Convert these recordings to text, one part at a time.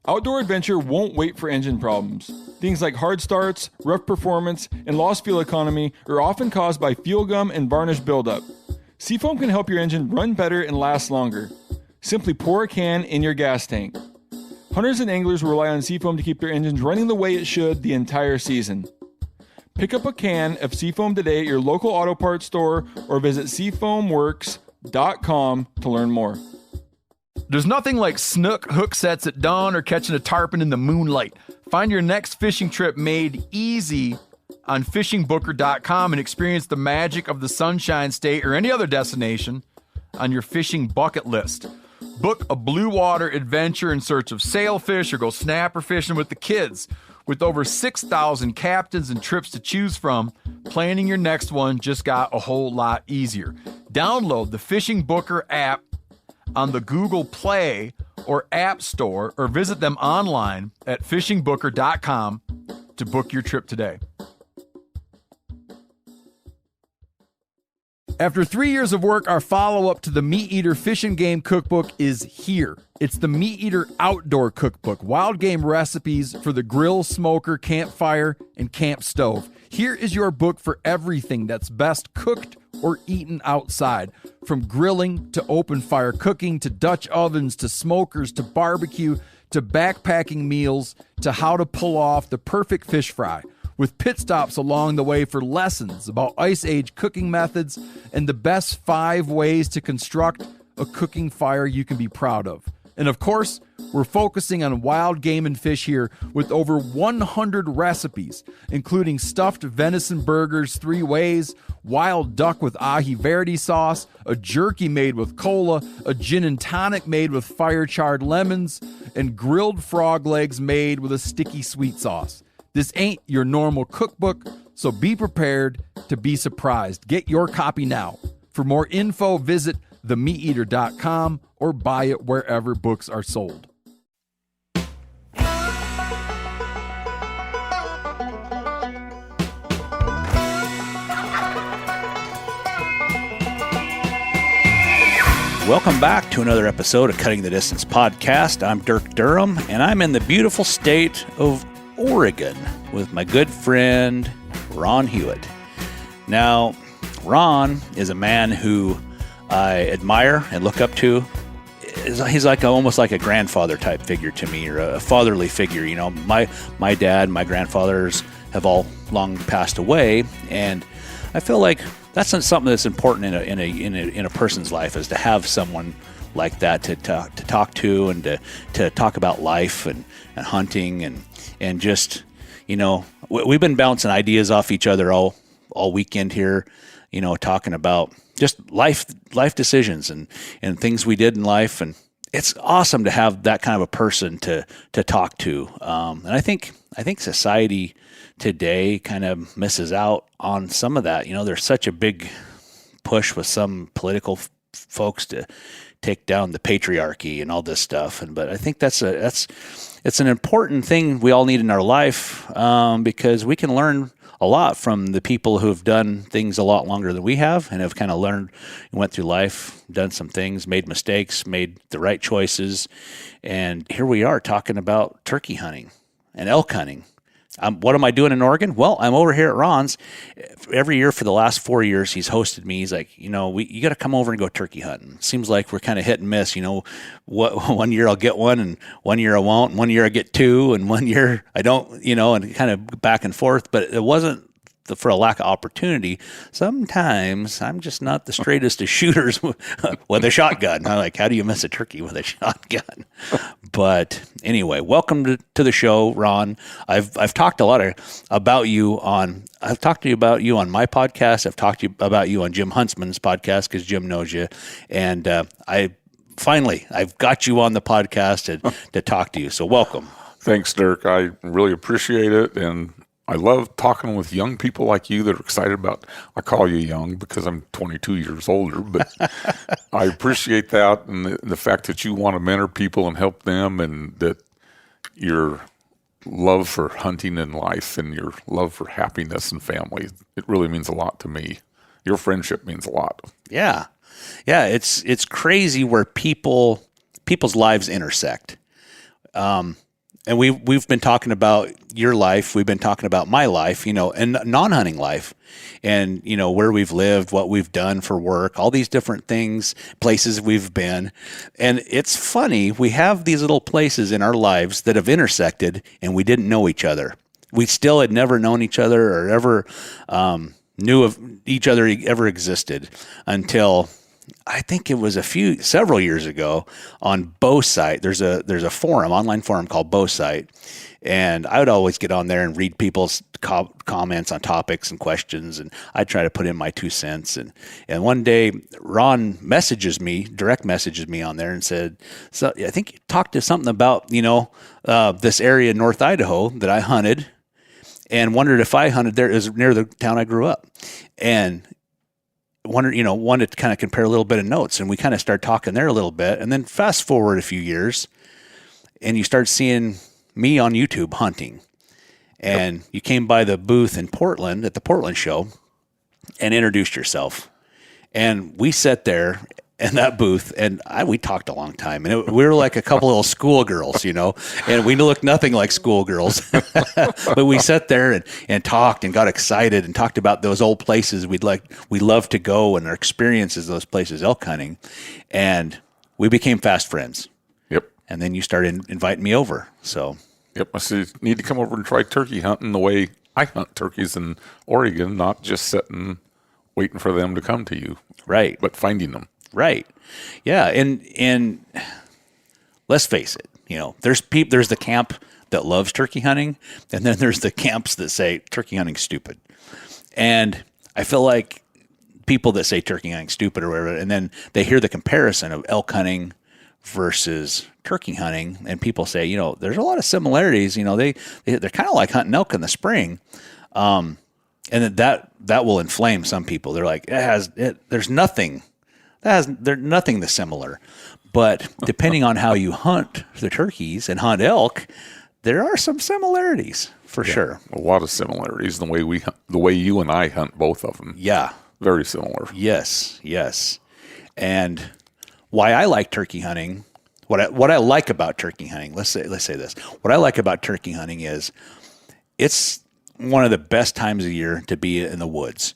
Outdoor adventure won't wait for engine problems. Things like hard starts, rough performance, and lost fuel economy are often caused by fuel gum and varnish buildup. Seafoam can help your engine run better and last longer. Simply pour a can in your gas tank. Hunters and anglers rely on Seafoam to keep their engines running the way it should the entire season. Pick up a can of Seafoam today at your local auto parts store or visit seafoamworks.com to learn more. There's nothing like snook hook sets at dawn or catching a tarpon in the moonlight. Find your next fishing trip made easy on fishingbooker.com and experience the magic of the Sunshine State or any other destination on your fishing bucket list. Book a blue water adventure in search of sailfish or go snapper fishing with the kids. With over 6,000 captains and trips to choose from, planning your next one just got a whole lot easier. Download the Fishing Booker app on the Google Play or App Store or visit them online at fishingbooker.com to book your trip today. After 3 years of work, our follow-up to the Meat Eater Fish and Game Cookbook is here. It's the Meat Eater Outdoor Cookbook, wild game recipes for the grill, smoker, campfire, and camp stove. Here is your book for everything that's best cooked or eaten outside. From grilling to open fire cooking to Dutch ovens to smokers to barbecue to backpacking meals to how to pull off the perfect fish fry, with pit stops along the way for lessons about Ice Age cooking methods and the best 5 ways to construct a cooking fire you can be proud of. And of course, we're focusing on wild game and fish here with over 100 recipes, including stuffed venison burgers 3 ways, wild duck with ahi verde sauce, a jerky made with cola, a gin and tonic made with fire-charred lemons, and grilled frog legs made with a sticky sweet sauce. This ain't your normal cookbook, so be prepared to be surprised. Get your copy now. For more info, visit themeateater.com or buy it wherever books are sold. Welcome back to another episode of Cutting the Distance podcast. I'm Dirk Durham, and I'm in the beautiful state of Oregon with my good friend Ron Hewitt. Now, Ron is a man who I admire and look up to. He's like almost like a grandfather type figure to me, or a fatherly figure. You know, my dad, my grandfathers have all long passed away, and I feel like that's something that's important in a person's life, is to have someone like that to talk to and to talk about life and hunting and just, you know, we've been bouncing ideas off each other all weekend here, you know, talking about just life decisions and things we did in life. And it's awesome to have that kind of a person to talk to. And I think society today kind of misses out on some of that. You know, there's such a big push with some political folks to take down the patriarchy and all this stuff. But I think it's an important thing we all need in our life, because we can learn a lot from the people who have done things a lot longer than we have and have kind of learned, went through life, done some things, made mistakes, made the right choices. And here we are talking about turkey hunting and elk hunting. What am I doing in Oregon? Well, I'm over here at Ron's. Every year for the last 4 years, he's hosted me. He's like, you know, you got to come over and go turkey hunting. Seems like we're kind of hit and miss. You know, one year I'll get one, and 1 year I won't. And 1 year I get 2, and 1 year I don't. You know, and kind of back and forth. But it wasn't for a lack of opportunity. Sometimes I'm just not the straightest of shooters with a shotgun. I'm like, how do you miss a turkey with a shotgun? But anyway, welcome to the show, Ron. I've talked a lot about you on my podcast. I've talked to you about you on Jim Huntsman's podcast because Jim knows you, and I've got you on the podcast to talk to you. So welcome. Thanks, Dirk. I really appreciate it, and I love talking with young people like you that are excited about, I call you young because I'm 22 years older, but I appreciate that, and the fact that you want to mentor people and help them, and that your love for hunting and life and your love for happiness and family, it really means a lot to me. Your friendship means a lot. Yeah. Yeah, it's crazy where people's lives intersect. and we've been talking about your life. We've been talking about my life, and non-hunting life, and where we've lived, what we've done for work, all these different things, places we've been. And it's funny, we have these little places in our lives that have intersected, and we didn't know each other. We still had never known each other or ever knew of each other ever existed until I think it was several years ago on Bowsite. There's a forum, online forum called Bowsite, and I would always get on there and read people's comments on topics and questions, and I'd try to put in my 2 cents. And one day Ron direct messages me on there and said, "So I think you talked to something about this area in North Idaho that I hunted, and wondered if I hunted there. It was near the town I grew up, and wanted to kind of compare a little bit of notes." And we kind of started talking there a little bit. And then fast forward a few years, and you start seeing me on YouTube hunting. And you came by the booth in Portland at the Portland show and introduced yourself. And we sat there in that booth, and we talked a long time. And we were like a couple little schoolgirls, and we looked nothing like schoolgirls. But we sat there and talked and got excited and talked about those old places we love to go and our experiences those places elk hunting. And we became fast friends. Yep. And then you started inviting me over. So. Yep. I said, you need to come over and try turkey hunting the way I hunt turkeys in Oregon, not just sitting waiting for them to come to you. Right. But finding them. Right. Yeah. And let's face it, there's the camp that loves turkey hunting, and then there's the camps that say turkey hunting's stupid. And I feel like people that say turkey hunting's stupid or whatever, and then they hear the comparison of elk hunting versus turkey hunting, and people say, there's a lot of similarities. They're kind of like hunting elk in the spring. And that will inflame some people. They're like, there's nothing. There's nothing that's similar. But depending on how you hunt the turkeys and hunt elk, there are some similarities for sure. A lot of similarities in the way you and I hunt both of them. Yeah. Very similar. Yes. And why I like turkey hunting, what I like about turkey hunting, let's say this. What I like about turkey hunting is it's one of the best times of year to be in the woods.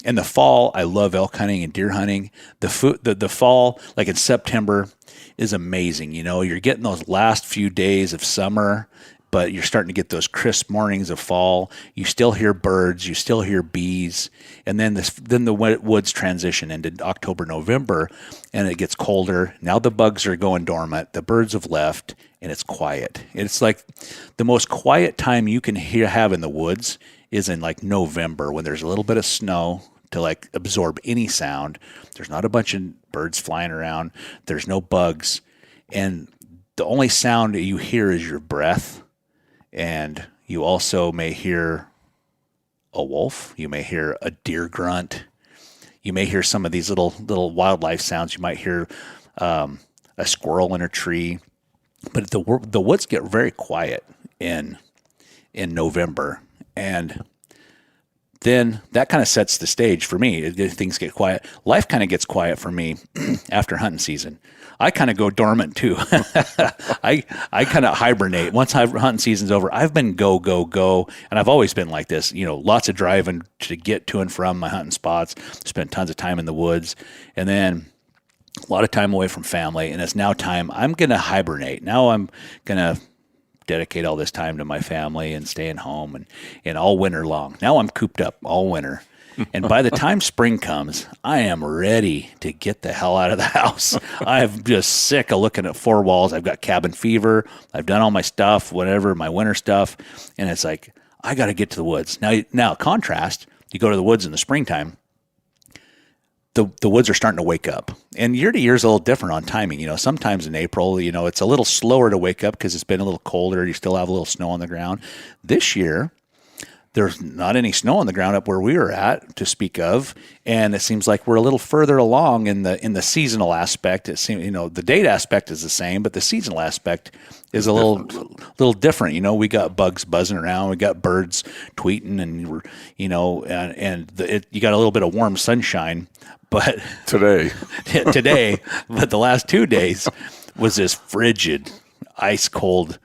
In the fall, I love elk hunting and deer hunting. The fall, like in September, is amazing. You're getting those last few days of summer, but you're starting to get those crisp mornings of fall. You still hear birds, you still hear bees, and then the woods transition into October, November, and it gets colder. Now the bugs are going dormant, the birds have left, and it's quiet. It's like the most quiet time you can have in the woods is in like November, when there's a little bit of snow to like absorb any sound. There's not a bunch of birds flying around. There's no bugs. And the only sound that you hear is your breath. And you also may hear a wolf. You may hear a deer grunt. You may hear some of these little wildlife sounds. You might hear a squirrel in a tree. But the woods get very quiet in November. And then that kind of sets the stage for me. Things get quiet. Life kind of gets quiet for me after hunting season. I kind of go dormant too. I kind of hibernate. Once hunting season's over, I've been go, and I've always been like this. Lots of driving to get to and from my hunting spots. Spent tons of time in the woods, and then a lot of time away from family. And it's now time. I'm gonna hibernate. Now I'm gonna dedicate all this time to my family and staying home and all winter long. Now I'm cooped up all winter. And by the time spring comes, I am ready to get the hell out of the house. I'm just sick of looking at four walls. I've got cabin fever. I've done all my stuff, whatever, my winter stuff. And it's like, I got to get to the woods. Now contrast, you go to the woods in the springtime, the woods are starting to wake up. And year to year is a little different on timing. Sometimes in April, it's a little slower to wake up because it's been a little colder. You still have a little snow on the ground. This year, there's not any snow on the ground up where we were at to speak of, and it seems like we're a little further along in the seasonal aspect. It seems, the date aspect is the same, but the seasonal aspect is a little different. We got bugs buzzing around, we got birds tweeting, and we're you got a little bit of warm sunshine, but today, but the last 2 days was this frigid, ice cold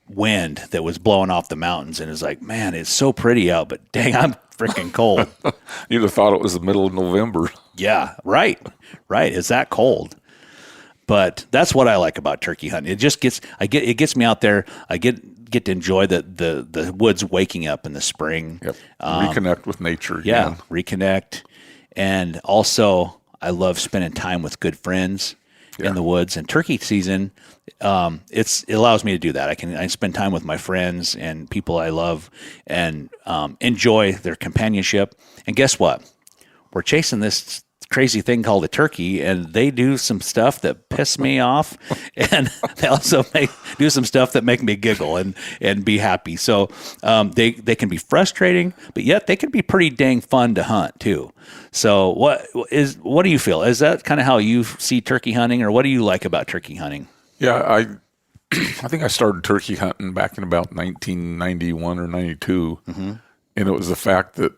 wind that was blowing off the mountains, and it's like, man, it's so pretty out, but dang, I'm freaking cold. You'd have thought it was the middle of November. Yeah, right. It's that cold. But that's what I like about turkey hunting. It just it gets me out there. I get to enjoy the woods waking up in the spring. Yep. Reconnect with nature again. Yeah, reconnect. And also, I love spending time with good friends in the woods. And turkey season, it allows me to do that. I spend time with my friends and people I love and enjoy their companionship. And guess what? We're chasing this crazy thing called a turkey, and they do some stuff that piss me off, and they also do some stuff that make me giggle and be happy. So they can be frustrating, but yet they can be pretty dang fun to hunt too. So what do you feel? Is that kind of how you see turkey hunting, or what do you like about turkey hunting? Yeah, I think I started turkey hunting back in about 1991 or 92, and it was the fact that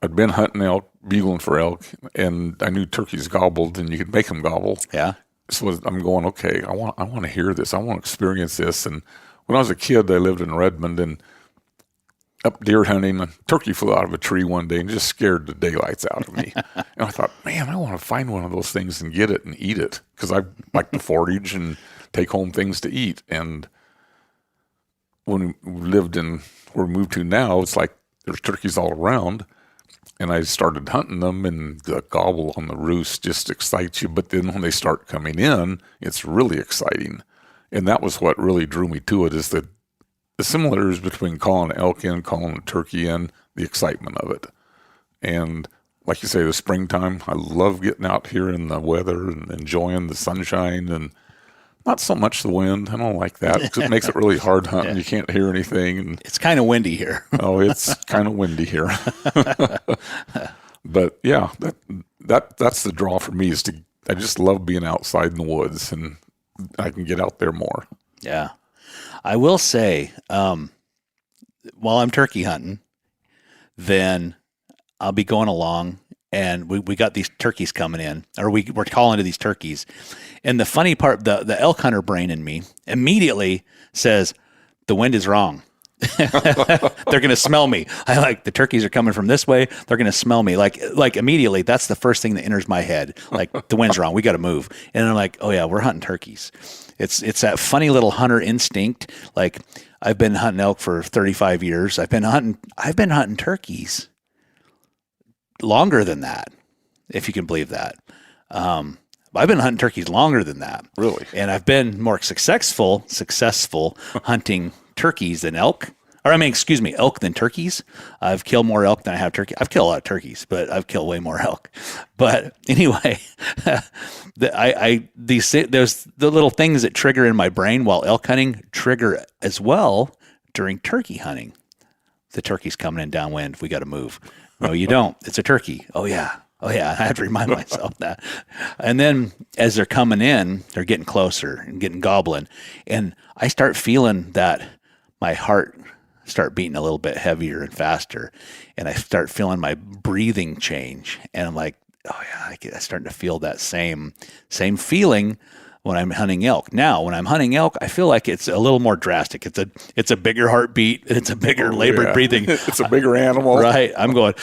I'd been hunting elk, bugling for elk, and I knew turkeys gobbled, and you could make them gobble. Yeah. So I'm going, okay, I want to hear this. I want to experience this. And when I was a kid, I lived in Redmond and up deer hunting. A turkey flew out of a tree one day and just scared the daylights out of me. And I thought, man, I want to find one of those things and get it and eat it, because I like to forage and take home things to eat. And when we lived in where we moved to now, it's like there's turkeys all around. And I started hunting them, and the gobble on the roost just excites you. But then when they start coming in, it's really exciting. And that was what really drew me to it, is the similarities between calling an elk in, calling a turkey in, the excitement of it. And like you say, the springtime, I love getting out here in the weather and enjoying the sunshine, and not so much the wind. I don't like that, because it makes it really hard hunting. You can't hear anything. And It's kind of windy here. oh, it's kind of windy here. But yeah, that's the draw for me, I just love being outside in the woods, and I can get out there more. Yeah. I will say, while I'm turkey hunting, then I'll be going along, and we got these turkeys coming in, or we're calling to these turkeys. And the funny part, the elk hunter brain in me immediately says, the wind is wrong. They're going to smell me. The turkeys are coming from this way. They're going to smell me. Like immediately, that's the first thing that enters my head. Like, the wind's wrong. We got to move. And I'm like, oh yeah, we're hunting turkeys. It's that funny little hunter instinct. Like, I've been hunting elk for 35 years. I've been hunting turkeys longer than that, if you can believe that. I've been hunting turkeys longer than that. Really? And I've been more successful hunting turkeys than elk. Elk than turkeys. I've killed more elk than I have turkey. I've killed a lot of turkeys, but I've killed way more elk. But anyway, there's the little things that trigger in my brain while elk hunting trigger as well during turkey hunting. The turkey's coming in downwind. We got to move. No, you don't. It's a turkey. Oh yeah. I have to remind myself that. And then as they're coming in, they're getting closer and getting gobbling. And I start feeling that my heart start beating a little bit heavier and faster. And I start feeling my breathing change. And I'm like, oh yeah, I'm starting to feel that same feeling when I'm hunting elk. Now, when I'm hunting elk, I feel like it's a little more drastic. It's a bigger heartbeat. It's a bigger labored breathing. It's a bigger animal. Right. I'm going...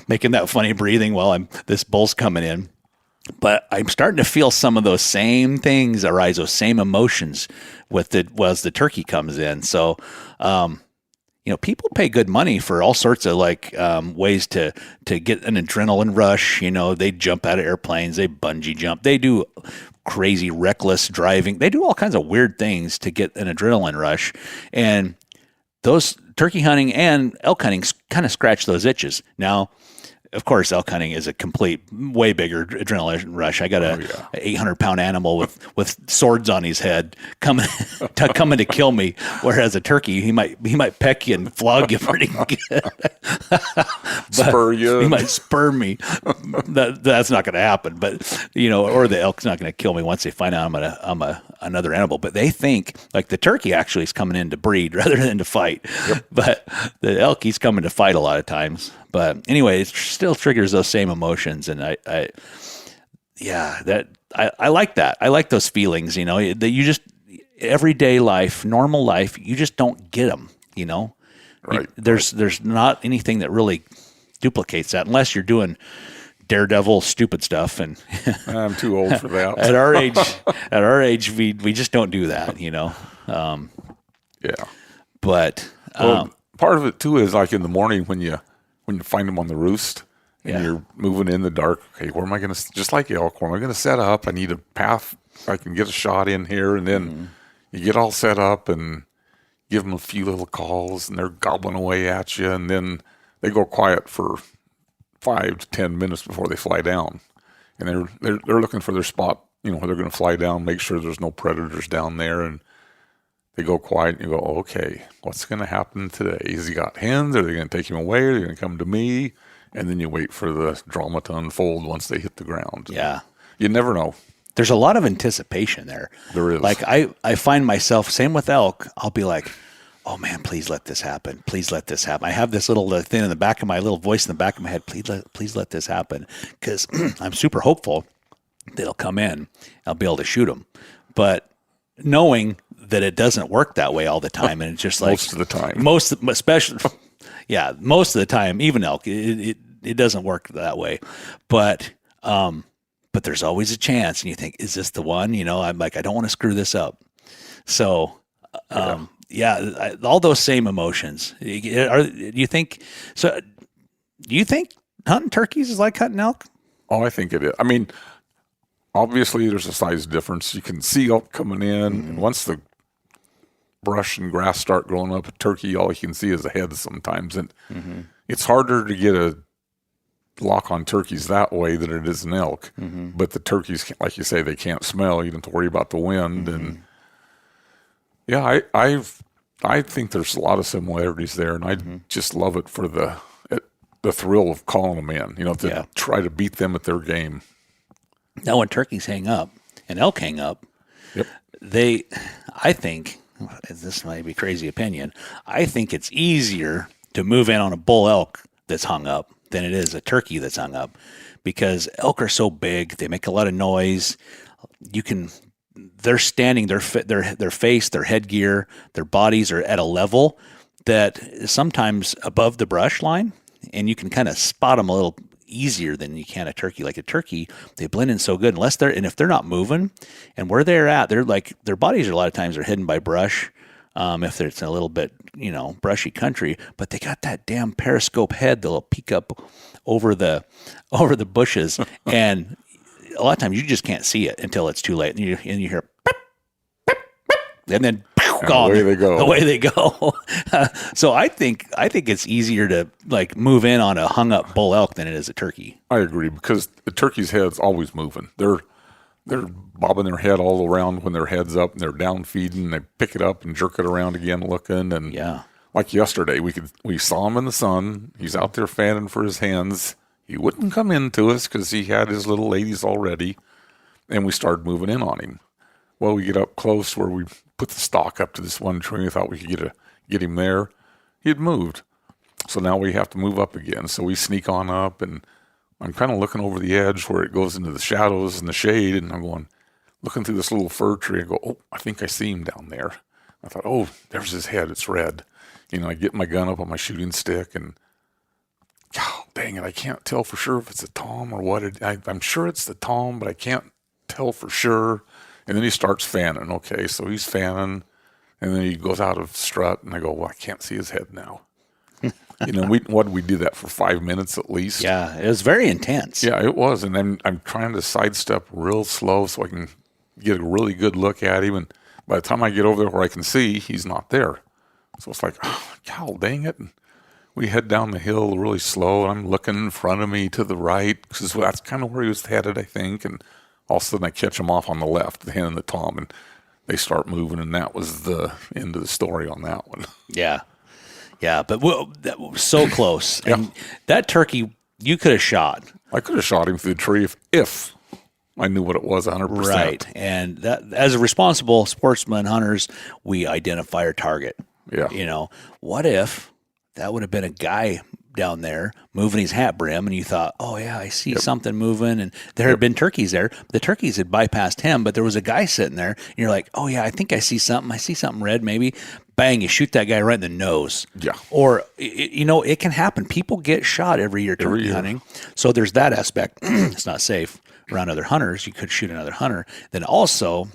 making that funny breathing while this bull's coming in. But I'm starting to feel some of those same things arise, those same emotions as the turkey comes in. So, people pay good money for all sorts of ways to get an adrenaline rush. They jump out of airplanes, they bungee jump, they do crazy reckless driving. They do all kinds of weird things to get an adrenaline rush. And those turkey hunting and elk hunting kind of scratch those itches. Now, of course, elk hunting is a complete, way bigger adrenaline rush. I got an 800-pound animal with swords on his head coming to kill me. Whereas a turkey, he might peck you and flog you pretty good. Spur you. He might spur me. That's not going to happen. But or the elk's not going to kill me once they find out I'm another animal. But they think like the turkey actually is coming in to breed rather than to fight. Yep. But the elk, he's coming to fight a lot of times. But anyway, it still triggers those same emotions, and I I like that. I like those feelings, you know, that you just, everyday life, normal life, you just don't get them, you know. Right. There's not anything that really duplicates that unless you're doing daredevil stupid stuff, and I'm too old for that. at our age we just don't do that, you know. Yeah. But part of it too is like in the morning when you find them on the roost and you're moving in the dark. Okay, where am I going to, just like elk, where am I going to set up? I need a path I can get a shot in here, and then you get all set up and give them a few little calls, and they're gobbling away at you, and then they go quiet for 5 to 10 minutes before they fly down, and they're looking for their spot, you know, where they're going to fly down, make sure there's no predators down there, and they go quiet, and you go, okay, what's going to happen today? Has he got hens? Are they going to take him away? Are they going to come to me? And then you wait for the drama to unfold once they hit the ground. yeah, You never know. there's a lot of anticipation there. There is. Like I find myself, same with elk, I'll be like, oh man, please let this happen. Please let this happen. I have this little thing in the back of my little voice in the back of my head. Please let this happen. Cause I'm super hopeful that it'll come in. I'll be able to shoot them, but knowing that it doesn't work that way all the time. And it's just like Most of the time. most of the time, even elk, it doesn't work that way, but there's always a chance. And you think, is this the one? You know, I'm like, I don't want to screw this up. So, all those same emotions. Do you think hunting turkeys is like hunting elk? Oh, I think it is. I mean, obviously there's a size difference. You can see elk coming in, and once the brush and grass start growing up, a turkey, all you can see is the head sometimes. And it's harder to get a lock on turkeys that way than it is an elk. But the turkeys, like you say, they can't smell. You don't have to worry about the wind. And yeah, I think there's a lot of similarities there, and I just love it for the thrill of calling them in, you know, to try to beat them at their game. Now, when turkeys hang up and elk hang up, Yep. I think, this might be a crazy opinion, I think it's easier to move in on a bull elk that's hung up than it is a turkey that's hung up, because elk are so big, they make a lot of noise. They're standing, their face, their headgear, their bodies are at a level that is sometimes above the brush line, and you can kind of spot them a little easier than you can a turkey. Like a turkey, they blend in so good if they're not moving, and where they're at, they're like, their bodies are a lot of times are hidden by brush. If it's a little bit, you know, brushy country, but they got that damn periscope head that'll peek up over the bushes, and a lot of times you just can't see it until it's too late, and you hear, beep, beep, beep, and then gone. Away they go. Away they go. So I think it's easier to like move in on a hung up bull elk than it is a turkey. I agree, because the turkey's head's always moving. They're bobbing their head all around when their head's up, and they're down feeding. They pick it up and jerk it around again, looking. And like yesterday, we saw him in the sun. He's out there fanning for his hens. He wouldn't come into us because he had his little ladies already, and we started moving in on him. Well, we get up close where we put the stalk up to this one tree. We thought we could get him there. He had moved. So now we have to move up again. So we sneak on up, and I'm kind of looking over the edge where it goes into the shadows and the shade, and I'm looking through this little fir tree. I go, oh, I think I see him down there. I thought, oh, there's his head. It's red. You know, I get my gun up on my shooting stick, and oh, dang it, I can't tell for sure if it's a tom or what. I'm sure it's the tom, but I can't tell for sure. And then he starts fanning. Okay, so he's fanning, and then he goes out of strut, and I go, well, I can't see his head now. You know, we do that for 5 minutes at least. Yeah, it was very intense. Yeah, it was. And then I'm trying to sidestep real slow so I can get a really good look at him. And by the time I get over there where I can see, he's not there. So it's like, oh, God, dang it. And we head down the hill really slow, and I'm looking in front of me to the right, because that's kind of where he was headed, I think. And all of a sudden I catch him off on the left, the hen and the tom, and they start moving. And that was the end of the story on that one. Yeah. Yeah, but that was so close. And that turkey, you could have shot. I could have shot him through the tree if I knew what it was 100%. Right. And that, as a responsible sportsman, hunters, we identify our target. Yeah. You know, what if that would have been a guy down there moving his hat brim, and you thought, oh yeah, I see something moving, and there had been turkeys there. The turkeys had bypassed him, but there was a guy sitting there, and you're like, oh yeah, I think I see something. I see something red maybe. Bang, you shoot that guy right in the nose. Yeah. Or, it can happen. People get shot every year turkey hunting. So there's that aspect. It's not safe around other hunters. You could shoot another hunter. Then also,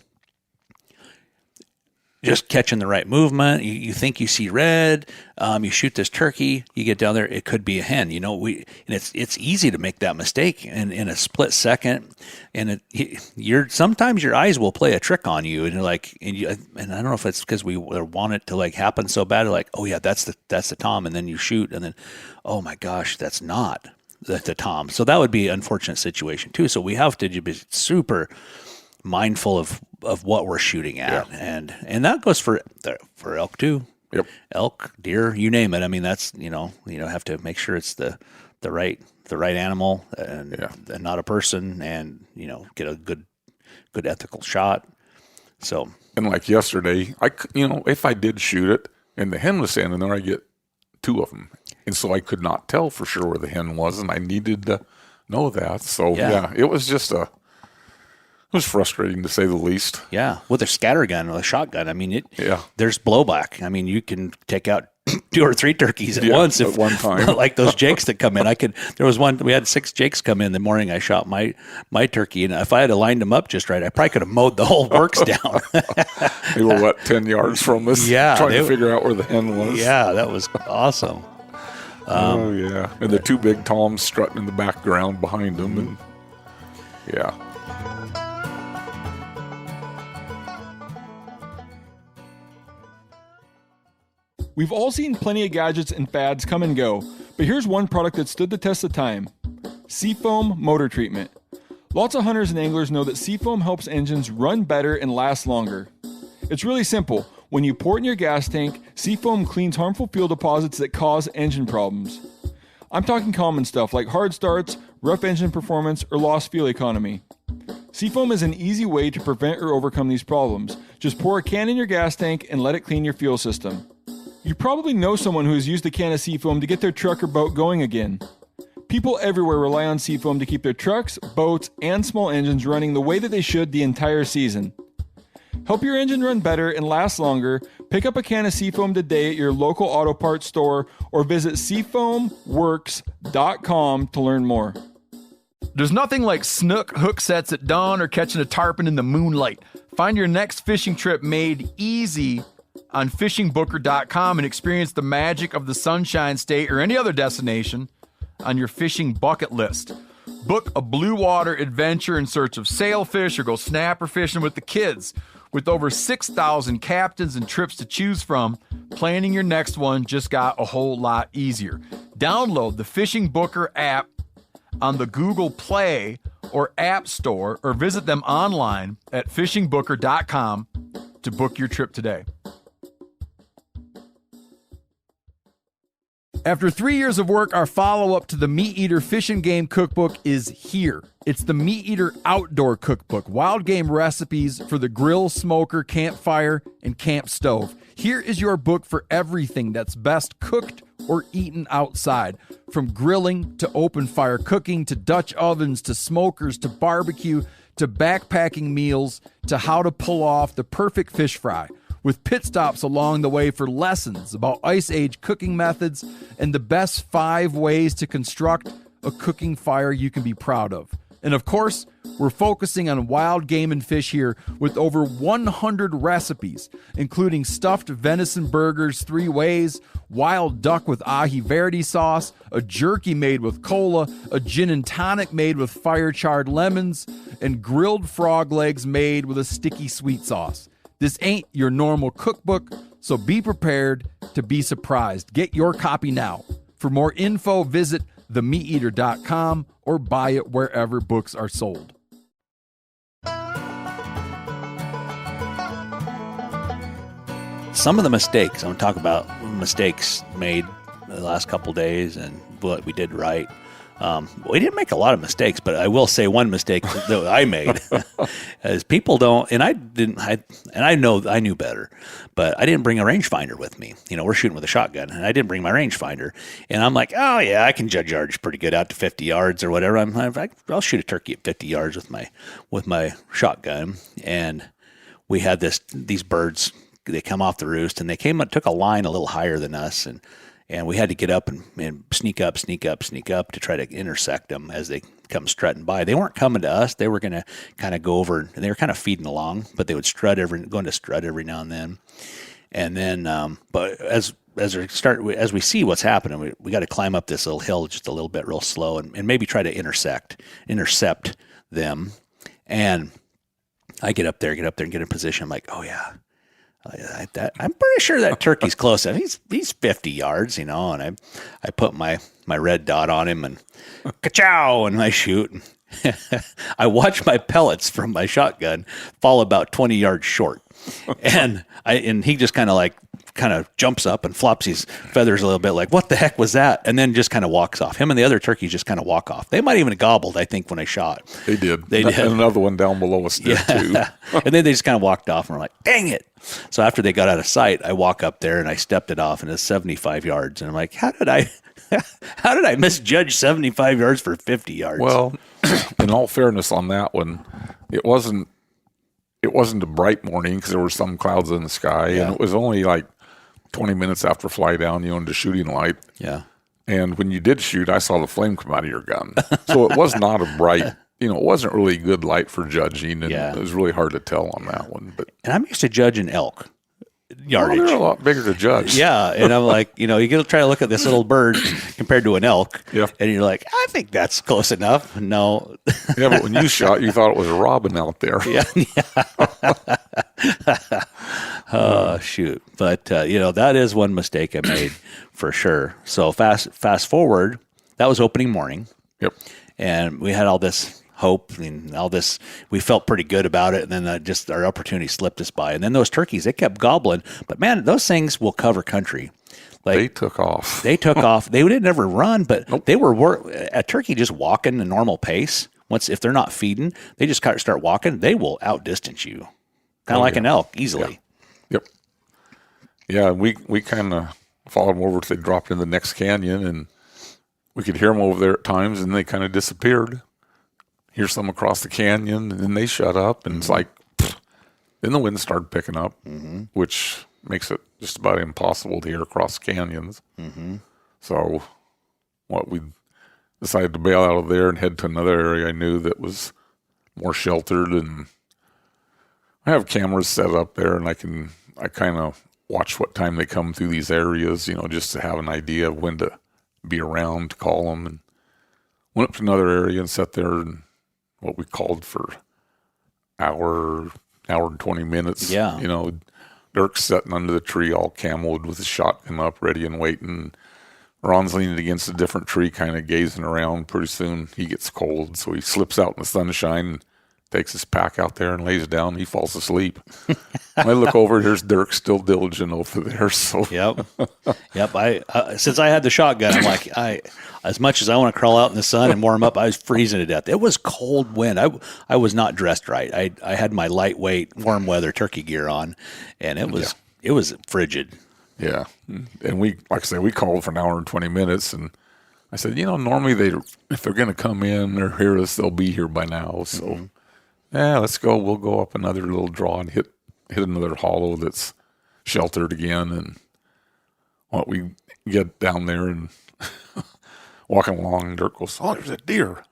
just catching the right movement. You think you see red. You shoot this turkey. You get down there. It could be a hen. And it's easy to make that mistake in a split second. And sometimes your eyes will play a trick on you. And you're like, and I don't know if it's because we want it to like happen so bad. Like, oh yeah, that's the tom. And then you shoot, and then, oh my gosh, that's not the tom. So that would be an unfortunate situation too. So we have to be super mindful of what we're shooting at, and that goes for elk too. Yep. Elk, deer, you name it. I mean, that's have to make sure it's the right animal and not a person, and get a good ethical shot. So, and like yesterday, if I did shoot it and the hen was standing there, I get two of them, and so I could not tell for sure where the hen was, and I needed to know that. So it was just it was frustrating to say the least. Yeah, with a scatter gun or a shotgun, I mean, there's blowback. I mean, you can take out 2 or 3 turkeys at once at one time. Like those jakes that come in. There was one. We had 6 jakes come in the morning. I shot my turkey, and if I had lined them up just right, I probably could have mowed the whole works down. They were 10 yards from us. Yeah, trying to figure out where the hen was. Yeah, that was awesome. And the 2 big toms strutting in the background behind them, and We've all seen plenty of gadgets and fads come and go, but here's one product that stood the test of time: Seafoam Motor Treatment. Lots of hunters and anglers know that Seafoam helps engines run better and last longer. It's really simple. When you pour it in your gas tank, Seafoam cleans harmful fuel deposits that cause engine problems. I'm talking common stuff like hard starts, rough engine performance, or lost fuel economy. Seafoam is an easy way to prevent or overcome these problems. Just pour a can in your gas tank and let it clean your fuel system. You probably know someone who has used a can of Seafoam to get their truck or boat going again. People everywhere rely on Seafoam to keep their trucks, boats, and small engines running the way that they should the entire season. Help your engine run better and last longer. Pick up a can of Seafoam today at your local auto parts store or visit seafoamworks.com to learn more. There's nothing like snook hook sets at dawn or catching a tarpon in the moonlight. Find your next fishing trip made easy on fishingbooker.com and experience the magic of the Sunshine State or any other destination on your fishing bucket list. Book a blue water adventure in search of sailfish or go snapper fishing with the kids. With over 6,000 captains and trips to choose from, planning your next one just got a whole lot easier. Download the Fishing Booker app on the Google Play or App Store, or visit them online at fishingbooker.com to book your trip today. After 3 years of work, our follow-up to the Meat Eater Fish and Game Cookbook is here. It's the Meat Eater Outdoor Cookbook, wild game recipes for the grill, smoker, campfire, and camp stove. Here is your book for everything that's best cooked or eaten outside. From grilling to open fire cooking to Dutch ovens to smokers to barbecue to backpacking meals to how to pull off the perfect fish fry, with pit stops along the way for lessons about Ice Age cooking methods and the best 5 ways to construct a cooking fire you can be proud of. And of course, we're focusing on wild game and fish here with over 100 recipes, including stuffed venison burgers 3 ways, wild duck with ahi verde sauce, a jerky made with cola, a gin and tonic made with fire-charred lemons, and grilled frog legs made with a sticky sweet sauce. This ain't your normal cookbook, so be prepared to be surprised. Get your copy now. For more info, visit themeateater.com or buy it wherever books are sold. Some of the mistakes, I'm going to talk about mistakes made the last couple days and what we did right. We didn't make a lot of mistakes, but I will say one mistake that I made is people don't, and I didn't, and I knew better, but I didn't bring a rangefinder with me. We're shooting with a shotgun, and I didn't bring my rangefinder. And I'm like, oh yeah, I can judge yardage pretty good out to 50 yards or whatever. I'll shoot a turkey at 50 yards with my shotgun. And we had these birds. They come off the roost, and they took a line a little higher than us, and we had to get up and sneak up to try to intersect them as they come strutting by. They weren't coming to us. They were going to kind of go over, and they were kind of feeding along, but they would go into strut every now and then. And then, but as we see what's happening, we got to climb up this little hill just a little bit real slow and maybe try to intercept them. And I get up there and get in position. I'm like, oh yeah. I'm pretty sure that turkey's close. He's 50 yards, and I put my red dot on him and ka-chow, and I shoot. I watch my pellets from my shotgun fall about 20 yards short, and he just kind of jumps up and flops his feathers a little bit, like, what the heck was that? And then just kind of walks off. Him and the other turkeys just kind of walk off. They might even have gobbled, I think, when I shot. They did. And another one down below us did too. And then they just kind of walked off, and we're like, dang it. So after they got out of sight, I walk up there and I stepped it off, and it's 75 yards. And I'm like, how did I misjudge 75 yards for 50 yards? Well, in all fairness on that one, it wasn't a bright morning because there were some clouds in the sky, and it was only like 20 minutes after fly down, into shooting light. Yeah. And when you did shoot, I saw the flame come out of your gun. So it was not a bright, it wasn't really good light for judging, and it was really hard to tell on that one. And I'm used to judging elk yardage. Well, they're a lot bigger to judge. Yeah, and I'm like, you got to try to look at this little bird compared to an elk, and you're like, I think that's close enough. No. Yeah, but when you shot, you thought it was a robin out there. Yeah. Oh, shoot. But, that is one mistake I made for sure. So fast forward, that was opening morning. Yep. And we had all this hope and all this, we felt pretty good about it. And then just our opportunity slipped us by. And then those turkeys, they kept gobbling. But man, those things will cover country. Like, they took off. They took off. They didn't ever run, but they were a turkey just walking a normal pace. If they're not feeding, they just start walking. They will outdistance you, kind of like an elk, easily. Yep. Yeah, we kind of followed them over till they dropped in the next canyon, and we could hear them over there at times, and they kind of disappeared. Hear some across the canyon, and then they shut up, and it's like, then the wind started picking up, which makes it just about impossible to hear across canyons. So we decided to bail out of there and head to another area I knew that was more sheltered, and I have cameras set up there, and I kind of watch what time they come through these areas, just to have an idea of when to be around to call them. And went up to another area and sat there and what we called for hour and 20 minutes. Yeah. Dirk's sitting under the tree all camoed with his shotgun up, ready and waiting. Ron's leaning against a different tree, kind of gazing around. Pretty soon he gets cold, so he slips out in the sunshine and takes his pack out there and lays down. He falls asleep. I look over, there's Dirk still diligent over there. So Yep. Since I had the shotgun, I'm like, as much as I want to crawl out in the sun and warm up, I was freezing to death. It was cold wind. I was not dressed right. I had my lightweight warm weather turkey gear on, and it was frigid. Yeah. And we called for an hour and 20 minutes, and I said, normally if they're going to come in or hear us, they'll be here by now. So let's go. We'll go up another little draw and hit another hollow that's sheltered again. And we get down there and walking along, and Dirk goes, oh, there's a deer.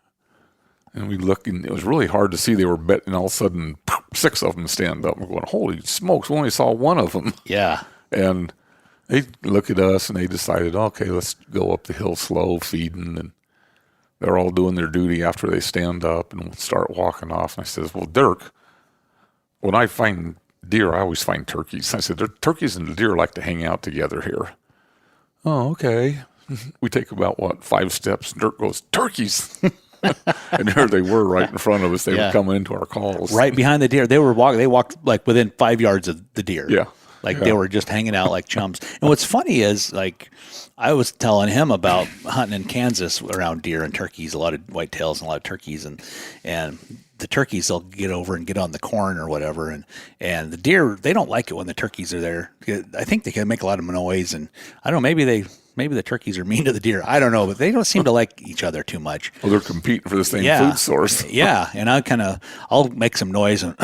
And we look, and it was really hard to see. They were betting, and all of a sudden, 6 of them stand up. And we're going, holy smokes, we only saw 1 of them. Yeah. And they look at us, and they decided, okay, let's go up the hill slow, feeding. And they're all doing their duty after they stand up and start walking off. And I says, well, Dirk, when I find deer, I always find turkeys. I said, turkeys and the deer like to hang out together here. Oh, okay. We take about, 5 steps. Dirk goes, turkeys. And there they were right in front of us. They were coming into our calls. Right behind the deer. They walked like within 5 yards of the deer. Yeah. Like they were just hanging out like chums. And what's funny is, like, I was telling him about hunting in Kansas around deer and turkeys, a lot of whitetails and a lot of turkeys, and the turkeys will get over and get on the corn or whatever, and the deer, they don't like it when the turkeys are there. I think they can make a lot of noise, and I don't know, maybe the turkeys are mean to the deer. I don't know, but they don't seem to like each other too much. Well, they're competing for the same food source. Yeah, and I'll make some noise and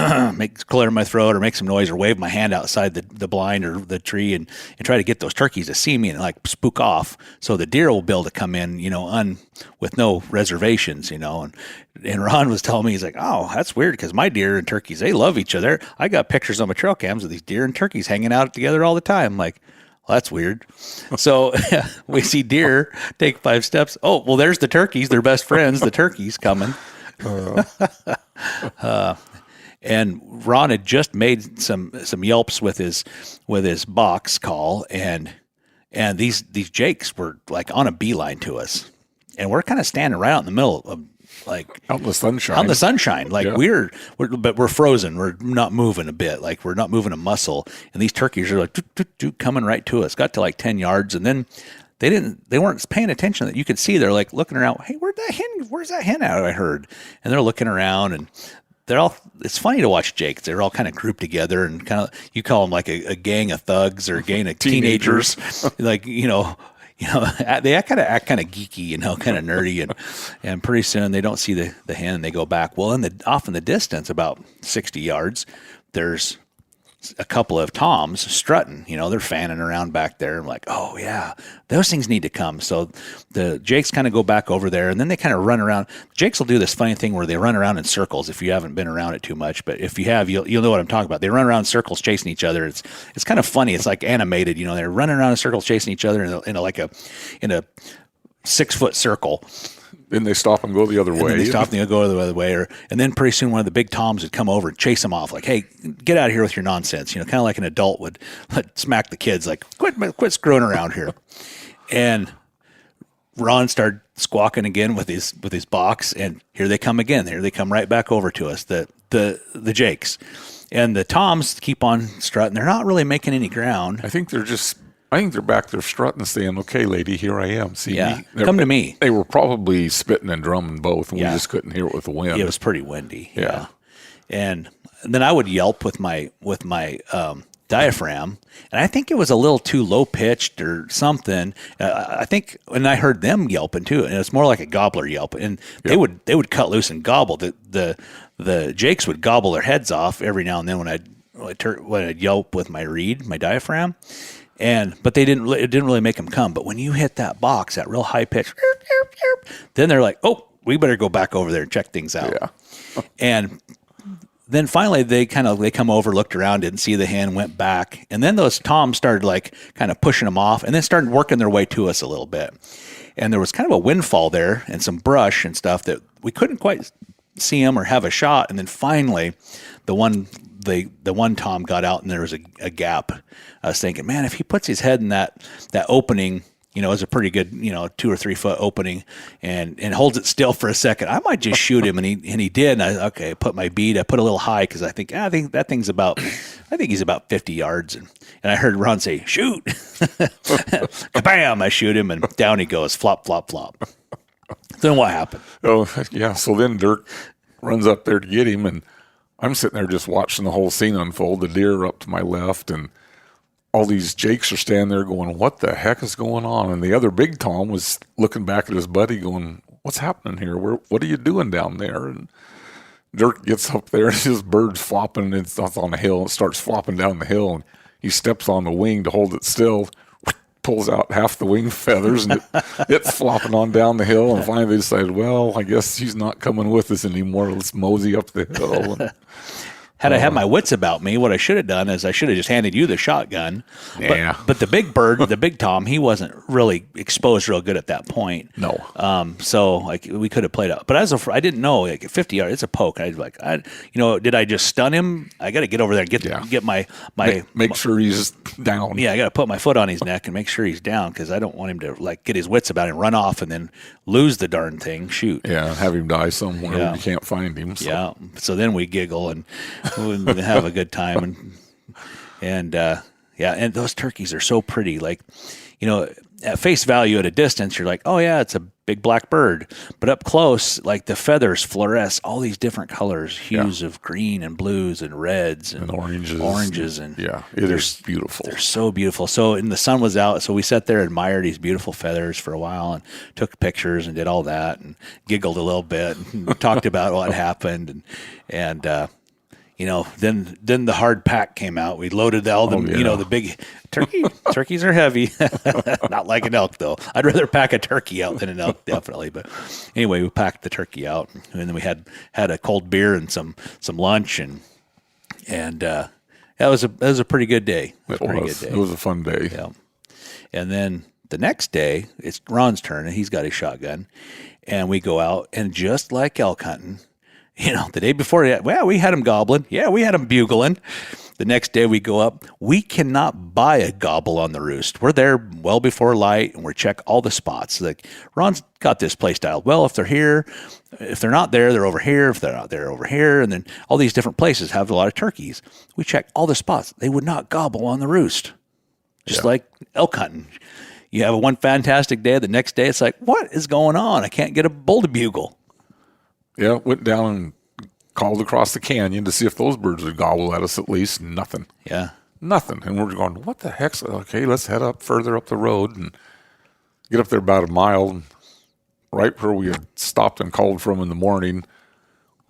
clear my throat or make some noise or wave my hand outside the blind or the tree and try to get those turkeys to see me and like spook off, so the deer will be able to come in, with no reservations, And Ron was telling me, he's like, oh, that's weird because my deer and turkeys, they love each other. I got pictures on my trail cams of these deer and turkeys hanging out together all the time. I'm like, well, that's weird. So we see deer take 5 steps. Oh, well, there's the turkeys. They're best friends. The turkeys coming. And Ron had just made some yelps with his box call, and these jakes were like on a beeline to us, and we're kind of standing right out in the middle of, like, out in the sunshine. Like but we're frozen. We're not moving a bit. Like, we're not moving a muscle. And these turkeys are like coming right to us. Got to like 10 yards, and then they weren't paying attention. That you could see they're like looking around. Hey, where's that hen at? I heard. And they're looking around, and they're all. It's funny to watch jakes. They're all kind of grouped together, and kind of, you call them like a gang of thugs or a gang of teenagers. Like, they kind of act kind of geeky, kind of nerdy, and pretty soon they don't see the hen and they go back. Well, off in the distance, about 60 yards, there's a couple of toms strutting. They're fanning around back there. I'm like, oh yeah, those things need to come. So the jakes kind of go back over there, and then they kind of run around. Jakes will do this funny thing where they run around in circles. If you haven't been around it too much, but if you have, you'll know what I'm talking about. They run around in circles chasing each other. It's kind of funny. It's like animated. They're running around in circles chasing each other in a 6-foot circle. Then they stop and go the other way. Then they stop and they go the other way. And then pretty soon one of the big toms would come over and chase them off. Like, hey, get out of here with your nonsense. Kind of like an adult would smack the kids. Like, quit screwing around here. And Ron started squawking again with his box. And here they come again. Here they come right back over to us, the jakes. And the toms keep on strutting. They're not really making any ground. I think they're back there strutting, saying, okay, lady, here I am. See me? Come to me. They were probably spitting and drumming both, and we just couldn't hear it with the wind. It was pretty windy. Yeah. And then I would yelp with my diaphragm, and I think it was a little too low pitched or something. I think, and I heard them yelping too, and it's more like a gobbler yelp. And they would cut loose and gobble. The jakes would gobble their heads off every now and then when I'd yelp with my diaphragm. But it didn't really make them come. But when you hit that box, that real high pitch, then they're like, oh, we better go back over there and check things out. Yeah. And then finally they come over, looked around, didn't see the hen, went back. And then those toms started like kind of pushing them off and then started working their way to us a little bit. And there was kind of a windfall there and some brush and stuff that we couldn't quite see them or have a shot. And then finally the one tom got out and there was a gap. I was thinking, man, if he puts his head in that opening, it's a pretty good, 2 or 3 foot opening and holds it still for a second, I might just shoot him. And he did. And I put my bead, I put a little high because I think that thing's he's about 50 yards. And I heard Ron say, shoot. Kabam! I shoot him and down he goes, flop, flop, flop. Then what happened? Oh, yeah. So then Dirk runs up there to get him, and I'm sitting there just watching the whole scene unfold. The deer are up to my left, and all these jakes are standing there going, what the heck is going on? And the other big tom was looking back at his buddy going, what's happening here? What are you doing down there? And Dirk gets up there, and his bird's flopping. It's on the hill. It starts flopping down the hill, and he steps on the wing to hold it still, pulls out half the wing feathers, and it's flopping on down the hill. And finally they decided, well, I guess he's not coming with us anymore. Let's mosey up the hill. And Had I had my wits about me, what I should have done is I should have just handed you the shotgun. Yeah. But the big bird, the big tom, he wasn't really exposed real good at that point. No. So like we could have played out. But I didn't know, like 50 yards, it's a poke. I was like, did I just stun him? I got to get over there and get my make sure he's down. Yeah, I got to put my foot on his neck and make sure he's down because I don't want him to like get his wits about him, run off, and then lose the darn thing. Shoot. Yeah, have him die somewhere where you can't find him. So. Yeah. So then we giggle and we have a good time and Yeah. And those turkeys are so pretty. Like, you know, at face value at a distance, you're like, oh yeah, it's a big black bird. But up close, like the feathers fluoresce all these different colors, hues of green and blues and reds and oranges. And yeah, it is beautiful. They're so beautiful. So, and the sun was out. So we sat there and admired these beautiful feathers for a while and took pictures and did all that and giggled a little bit and talked about what happened. And you know, then the hard pack came out. We loaded all the, you know, the big turkeys are heavy. Not like an elk though. I'd rather pack a turkey out than an elk, definitely. But anyway, we packed the turkey out, and then we had a cold beer and some lunch, and that was a pretty good day. It was a fun day. Yeah. And then the next day, it's Ron's turn, and he's got his shotgun, and we go out, and just like elk hunting, you know, the day before, we had them gobbling. Yeah, we had them bugling. The next day we go up. We cannot buy a gobble on the roost. We're there well before light, and we check all the spots. Like, Ron's got this play style. Well, if they're here, if they're not there, they're over here. If they're not there, over here. And then all these different places have a lot of turkeys. We check all the spots. They would not gobble on the roost. Just like elk hunting. You have one fantastic day. The next day, it's like, what is going on? I can't get a bull to bugle. Yeah, went down and called across the canyon to see if those birds would gobble at us at least. Nothing. Yeah. Nothing. And we're going, what the heck? Okay, let's head up further up the road and get up there about a mile. And right where we had stopped and called from in the morning,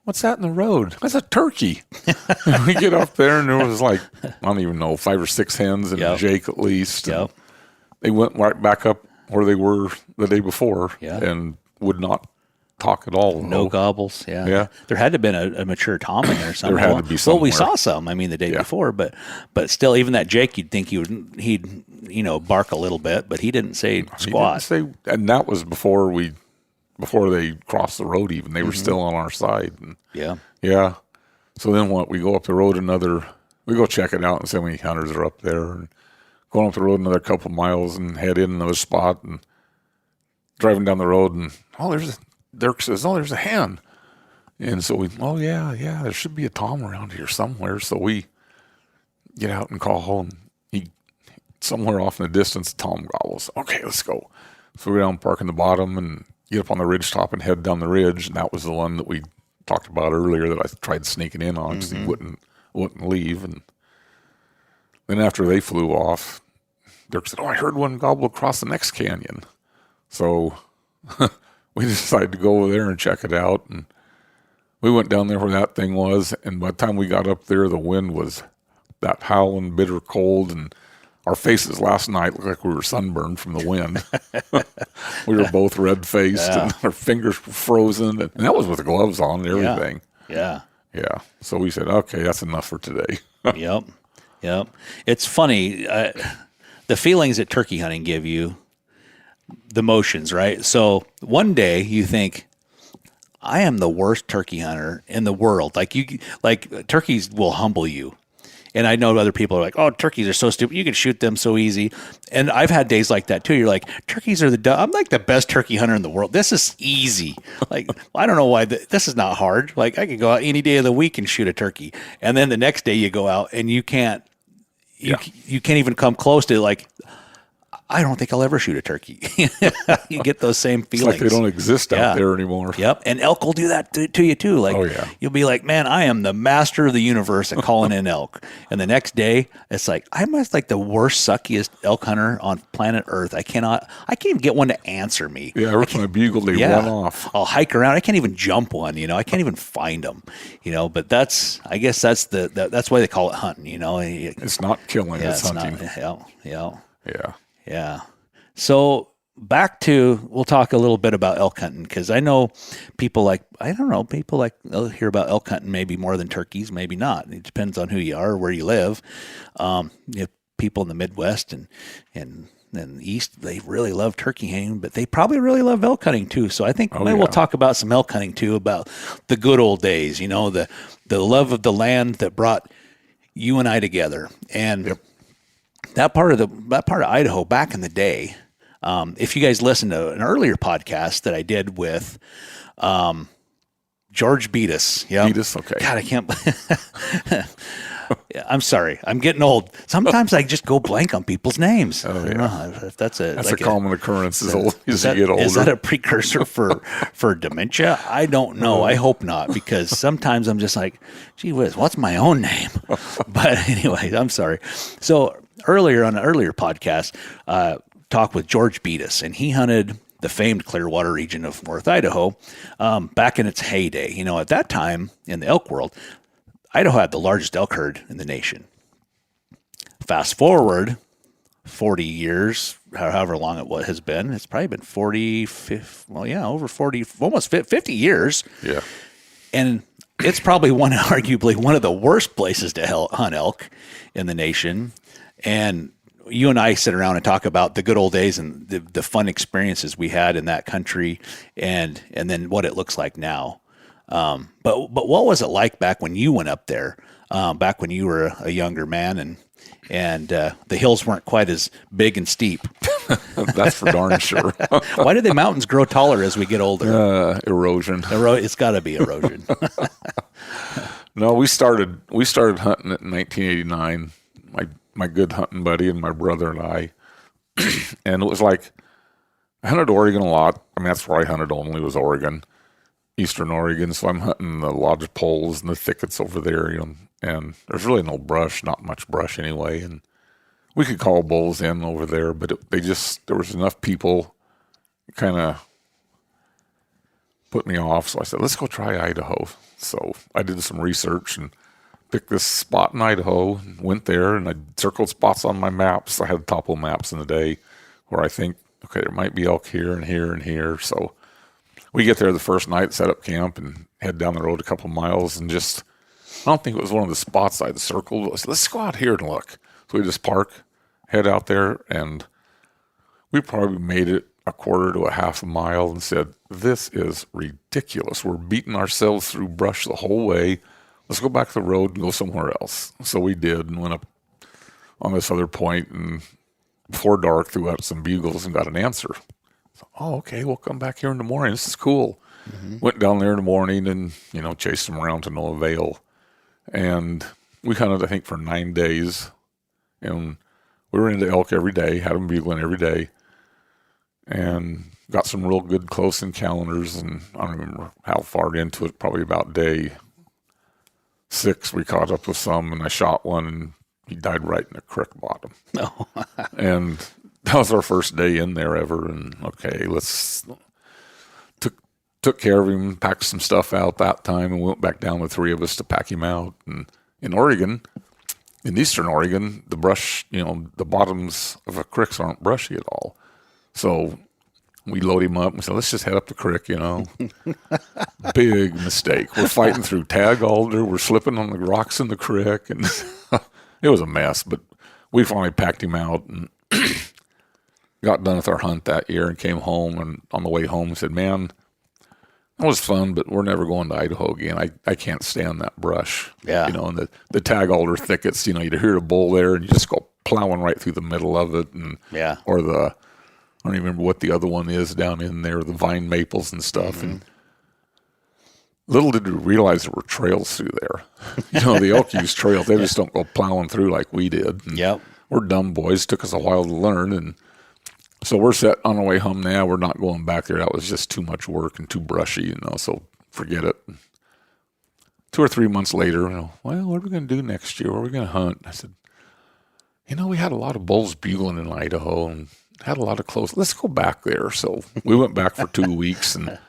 what's that in the road? That's a turkey. And we get up there, and there was like, I don't even know, 5 or 6 hens and a jake at least. Yep. They went right back up where they were the day before and would not talk at all. No gobbles. Yeah. There had to have been a mature tom in there somewhere. There had to be somewhere. Well, we saw some, I mean, the day before, but still, even that Jake, you'd think he'd, you know, bark a little bit, but he didn't say squat. He didn't say, and that was before they crossed the road even. They were still on our side. And yeah. So then we go up the road we go check it out and see how many hunters are up there. And going up the road another couple miles and head in another spot and driving down the road, and Dirk says, oh, there's a hen. And so there should be a tom around here somewhere. So we get out and call home. Somewhere off in the distance, a tom gobbles. Okay, let's go. So we go down, park in the bottom, and get up on the ridge top and head down the ridge. And that was the one that we talked about earlier that I tried sneaking in on because he wouldn't leave. And then after they flew off, Dirk said, oh, I heard one gobble across the next canyon. So we decided to go over there and check it out. And we went down there where that thing was. And by the time we got up there, the wind was that howling, bitter cold. And our faces last night looked like we were sunburned from the wind. We were both red-faced and our fingers were frozen. And that was with gloves on and everything. Yeah. So we said, okay, that's enough for today. Yep. It's funny. The feelings that turkey hunting give you, the motions, right? So one day you think, I am the worst turkey hunter in the world. Like turkeys will humble you. And I know other people are like, oh, turkeys are so stupid. You can shoot them so easy. And I've had days like that too. You're like, turkeys are I'm like the best turkey hunter in the world. This is easy. Like, I don't know why this is not hard. Like, I could go out any day of the week and shoot a turkey. And then the next day you go out and you can't even come close to, like, I don't think I'll ever shoot a turkey. You get those same feelings. It's like they don't exist out there anymore. Yep. And elk will do that to you too. Like, you'll be like, man, I am the master of the universe at calling in elk. And the next day, it's like, I'm like the worst, suckiest elk hunter on planet Earth. I can't even get one to answer me. Yeah, every time I bugle, they run off. I'll hike around. I can't even jump one, you know. I can't even find them, you know. But I guess that's that's why they call it hunting, you know. It's not killing, it's hunting. Yeah. So back to, we'll talk a little bit about elk hunting, because I know people they'll hear about elk hunting maybe more than turkeys, maybe not. It depends on who you are, where you live. You have people in the Midwest and the East, they really love turkey hunting, but they probably really love elk hunting too. So I think we'll talk about some elk hunting too, about the good old days, you know, the love of the land that brought you and I together. And that part of Idaho back in the day, if you guys listened to an earlier podcast that I did with George Beatus. Beatus, okay. God, I can't. I'm sorry. I'm getting old. Sometimes I just go blank on people's names. I don't know if that's a common occurrence as you get older. Is that a precursor for dementia? I don't know. I hope not, because sometimes I'm just like, gee whiz, what's my own name? But anyway, I'm sorry. So earlier on an earlier podcast, talked with George Beatus, and he hunted the famed Clearwater region of North Idaho back in its heyday. At that time in the elk world, Idaho had the largest elk herd in the nation. Fast forward 40 years, however long it has been. It's probably been 40, 50, over 40, almost 50 years. Yeah. And it's probably arguably one of the worst places to hunt elk in the nation. And you and I sit around and talk about the good old days and the fun experiences we had in that country, and then what it looks like now. But what was it like back when you went up there? Back when you were a younger man, and the hills weren't quite as big and steep. That's for darn sure. Why do the mountains grow taller as we get older? Erosion. It's got to be erosion. No, we started hunting it in 1989. My good hunting buddy and my brother and I, and it was like, I hunted Oregon a lot. I mean, that's where I hunted only, was Oregon, Eastern Oregon. So I'm hunting the lodge poles and the thickets over there, and there's really no brush, not much brush anyway. And we could call bulls in over there, but there was enough people kind of put me off. So I said, let's go try Idaho. So I did some research and picked this spot in Idaho, and went there, and I circled spots on my maps. I had topo maps in the day where I think, okay, there might be elk here and here and here. So we get there the first night, set up camp, and head down the road a couple miles, and I don't think it was one of the spots I'd circled. I said, let's go out here and look. So we just park, head out there, and we probably made it a quarter to a half a mile and said, this is ridiculous. We're beating ourselves through brush the whole way. Let's go back to the road and go somewhere else. So we did, and went up on this other point, and before dark threw out some bugles and got an answer. So, okay, we'll come back here in the morning. This is cool. Mm-hmm. Went down there in the morning and, chased them around to no avail. And we hunted, I think, for 9 days. And we were into elk every day, had them bugling every day. And got some real good close encounters. And I don't remember how far into it, probably about day 6, we caught up with some, and I shot one, and he died right in the creek bottom. Oh. And that was our first day in there ever. And okay, took care of him, packed some stuff out that time, and went back down, the 3 of us, to pack him out. And in Oregon, in Eastern Oregon, the brush, the bottoms of the creeks aren't brushy at all. So we load him up and said, let's just head up the creek, Big mistake. We're fighting through tag alder. We're slipping on the rocks in the creek. And it was a mess, but we finally packed him out and got done with our hunt that year and came home. And on the way home, said, man, that was fun, but we're never going to Idaho again. I can't stand that brush. Yeah. And the tag alder thickets, you'd hear a bull there and you just go plowing right through the middle of it. And, yeah. Or I don't even remember what the other one is down in there, the vine maples and stuff. Mm-hmm. And little did we realize there were trails through there. The elk use trails. They just don't go plowing through like we did. And yep. We're dumb boys. Took us a while to learn. And so we're set on our way home now. We're not going back there. That was just too much work and too brushy, so forget it. 2 or 3 months later, well, what are we going to do next year? Where are we going to hunt? I said, we had a lot of bulls bugling in Idaho and had a lot of close. Let's go back there. So we went back for 2 weeks, and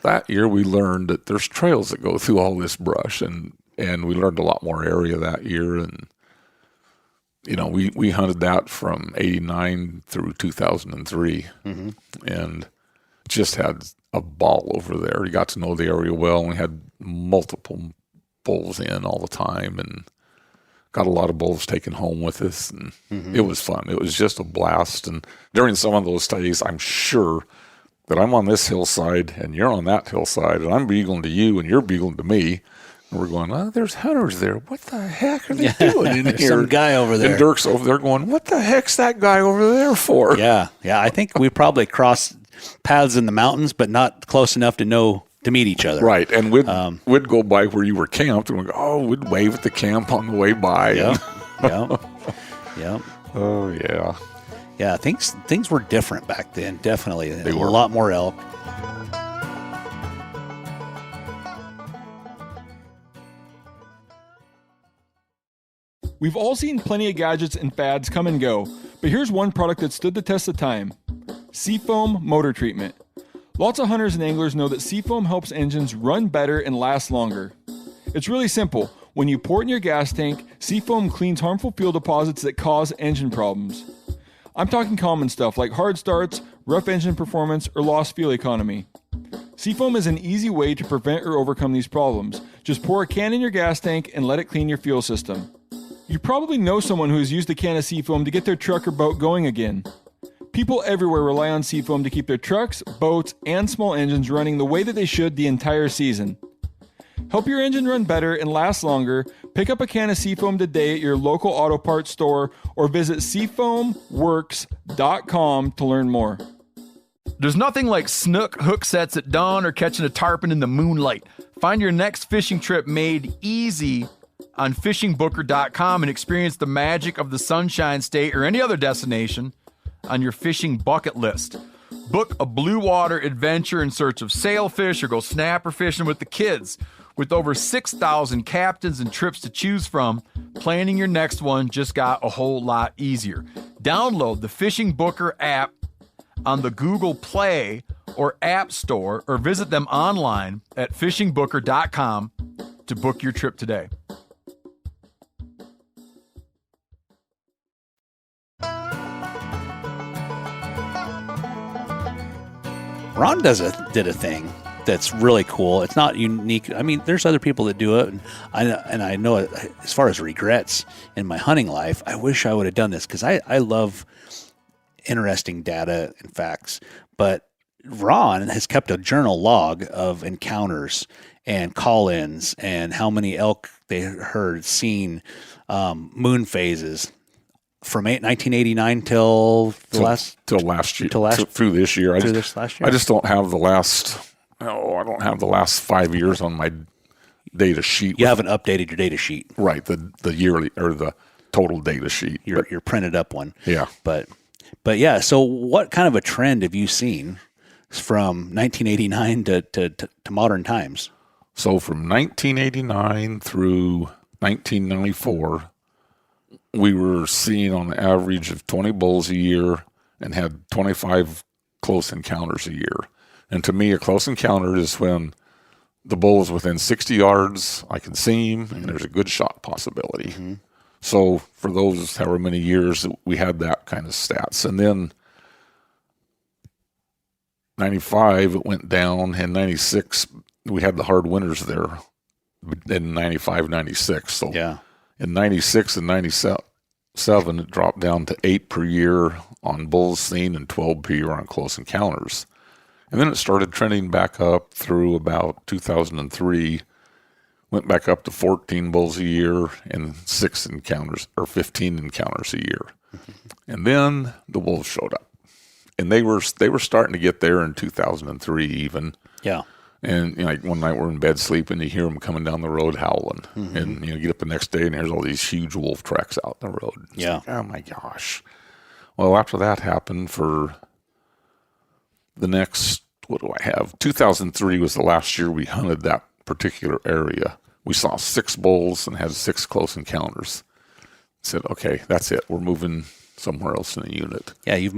that year we learned that there's trails that go through all this brush, and we learned a lot more area that year. And we hunted that from 89 through 2003, mm-hmm. and just had a ball over there. We got to know the area well, and we had multiple bulls in all the time, and got a lot of bulls taken home with us, and mm-hmm. It was fun. It was just a blast. And during some of those days, I'm sure that I'm on this hillside and you're on that hillside, and I'm bugling to you and you're bugling to me. And we're going, there's hunters there. What the heck are they doing in here? Some guy over there. And Dirk's over there going, what the heck's that guy over there for? Yeah. I think we probably crossed paths in the mountains, but not close enough to know to meet each other. Right. And we'd go by where you were camped, and we'd wave at the camp on the way by. Yeah. Yeah. Oh, yeah. Yeah, things were different back then, definitely. They a were. lot more elk. We've all seen plenty of gadgets and fads come and go, but here's one product that stood the test of time. Seafoam motor treatment. Lots of hunters and anglers know that seafoam helps engines run better and last longer. It's really simple. When you pour it in your gas tank, seafoam cleans harmful fuel deposits that cause engine problems. I'm talking common stuff like hard starts, rough engine performance, or lost fuel economy. Seafoam is an easy way to prevent or overcome these problems. Just pour a can in your gas tank and let it clean your fuel system. You probably know someone who has used a can of Seafoam to get their truck or boat going again. People everywhere rely on Seafoam to keep their trucks, boats, and small engines running the way that they should the entire season. Help your engine run better and last longer. Pick up a can of Seafoam today at your local auto parts store or visit seafoamworks.com to learn more. There's nothing like snook hook sets at dawn or catching a tarpon in the moonlight. Find your next fishing trip made easy on fishingbooker.com and experience the magic of the Sunshine State or any other destination on your fishing bucket list. Book a blue water adventure in search of sailfish or go snapper fishing with the kids. With over 6,000 captains and trips to choose from, planning your next one just got a whole lot easier. Download the Fishing Booker app on the Google Play or App Store or visit them online at fishingbooker.com to book your trip today. Ron did a thing that's really cool. It's not unique. I mean, there's other people that do it, and I know it, as far as regrets in my hunting life, I wish I would have done this because I love interesting data and facts. But Ron has kept a journal log of encounters and call-ins and how many elk they heard, seen, moon phases. From 1989 till last year, through this year. This last year. I just don't have the last 5 years on my data sheet. You haven't updated your data sheet, right? The yearly or the total data sheet. Your printed up one. Yeah, but yeah. So, what kind of a trend have you seen from 1989 to modern times? So, from 1989 through 1994. We were seeing on the average of 20 bulls a year and had 25 close encounters a year. And to me, a close encounter is when the bull is within 60 yards, I can see him, and there's a good shot possibility. Mm-hmm. So for those however many years, we had that kind of stats. And then 95, it went down, and 96, we had the hard winters there in 95, 96. So yeah. In 96 and 97, it dropped down to 8 per year on bulls seen and 12 per year on close encounters. And then it started trending back up through about 2003, went back up to 14 bulls a year and 15 encounters a year. Mm-hmm. And then the wolves showed up. And they were starting to get there in 2003 even. Yeah. And like one night we're in bed sleeping, you hear them coming down the road howling, mm-hmm. and get up the next day and there's all these huge wolf tracks out in the road. It's like, oh my gosh! Well, after that happened for the next, 2003 was the last year we hunted that particular area. We saw 6 bulls and had 6 close encounters. Said, okay, that's it. We're moving somewhere else in the unit. Yeah, you've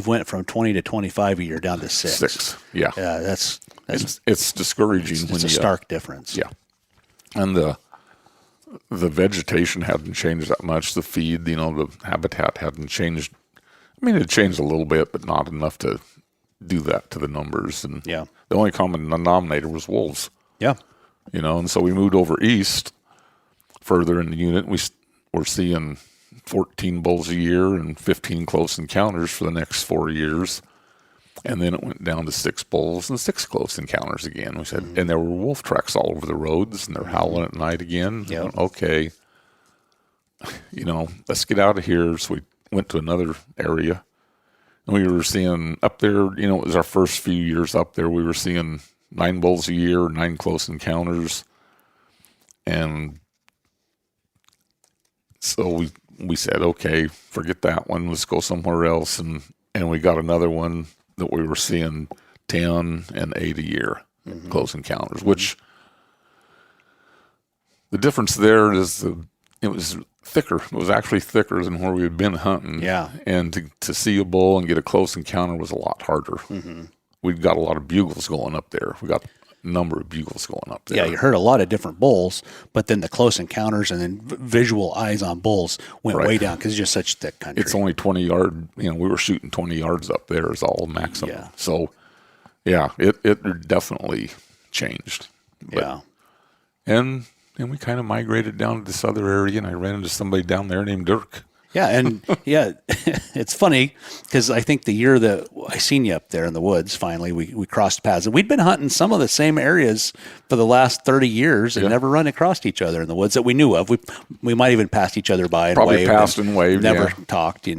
went from 20 to 25 a year down to 6. 6, yeah. Yeah, that's it's discouraging. It's a stark difference. Yeah, and the vegetation hadn't changed that much. The feed, the habitat hadn't changed. I mean, it changed a little bit, but not enough to do that to the numbers. And yeah, the only common denominator was wolves. Yeah, and so we moved over east further in the unit. We're seeing 14 bulls a year and 15 close encounters for the next 4 years. And then it went down to 6 bulls and 6 close encounters again. We said, and there were wolf tracks all over the roads, and they're howling at night again. Yeah. Went, okay, let's get out of here. So we went to another area, and we were seeing up there. It was our first few years up there. We were seeing 9 bulls a year, 9 close encounters. And so we said, okay, forget that one. Let's go somewhere else. And we got another one that we were seeing 10 and 8 a year, close encounters, which the difference there is it was thicker. It was actually thicker than where we had been hunting. Yeah. And to see a bull and get a close encounter was a lot harder. We've got a lot of bugles going up there. We got a number of bugles going up there. Yeah, you heard a lot of different bulls, but then the close encounters and then visual eyes on bulls went way down because it's just such thick country. It's only 20 yard. We were shooting 20 yards up there is all maximum. Yeah. So, yeah, it definitely changed. Yeah. And we kind of migrated down to this other area, and I ran into somebody down there named Dirk. Yeah, and it's funny because I think the year that I seen you up there in the woods, finally we crossed paths. And we'd been hunting some of the same areas for the last 30 years and never run across each other in the woods that we knew of. We might even passed each other by and Probably waved. Passed and waved. Never talked,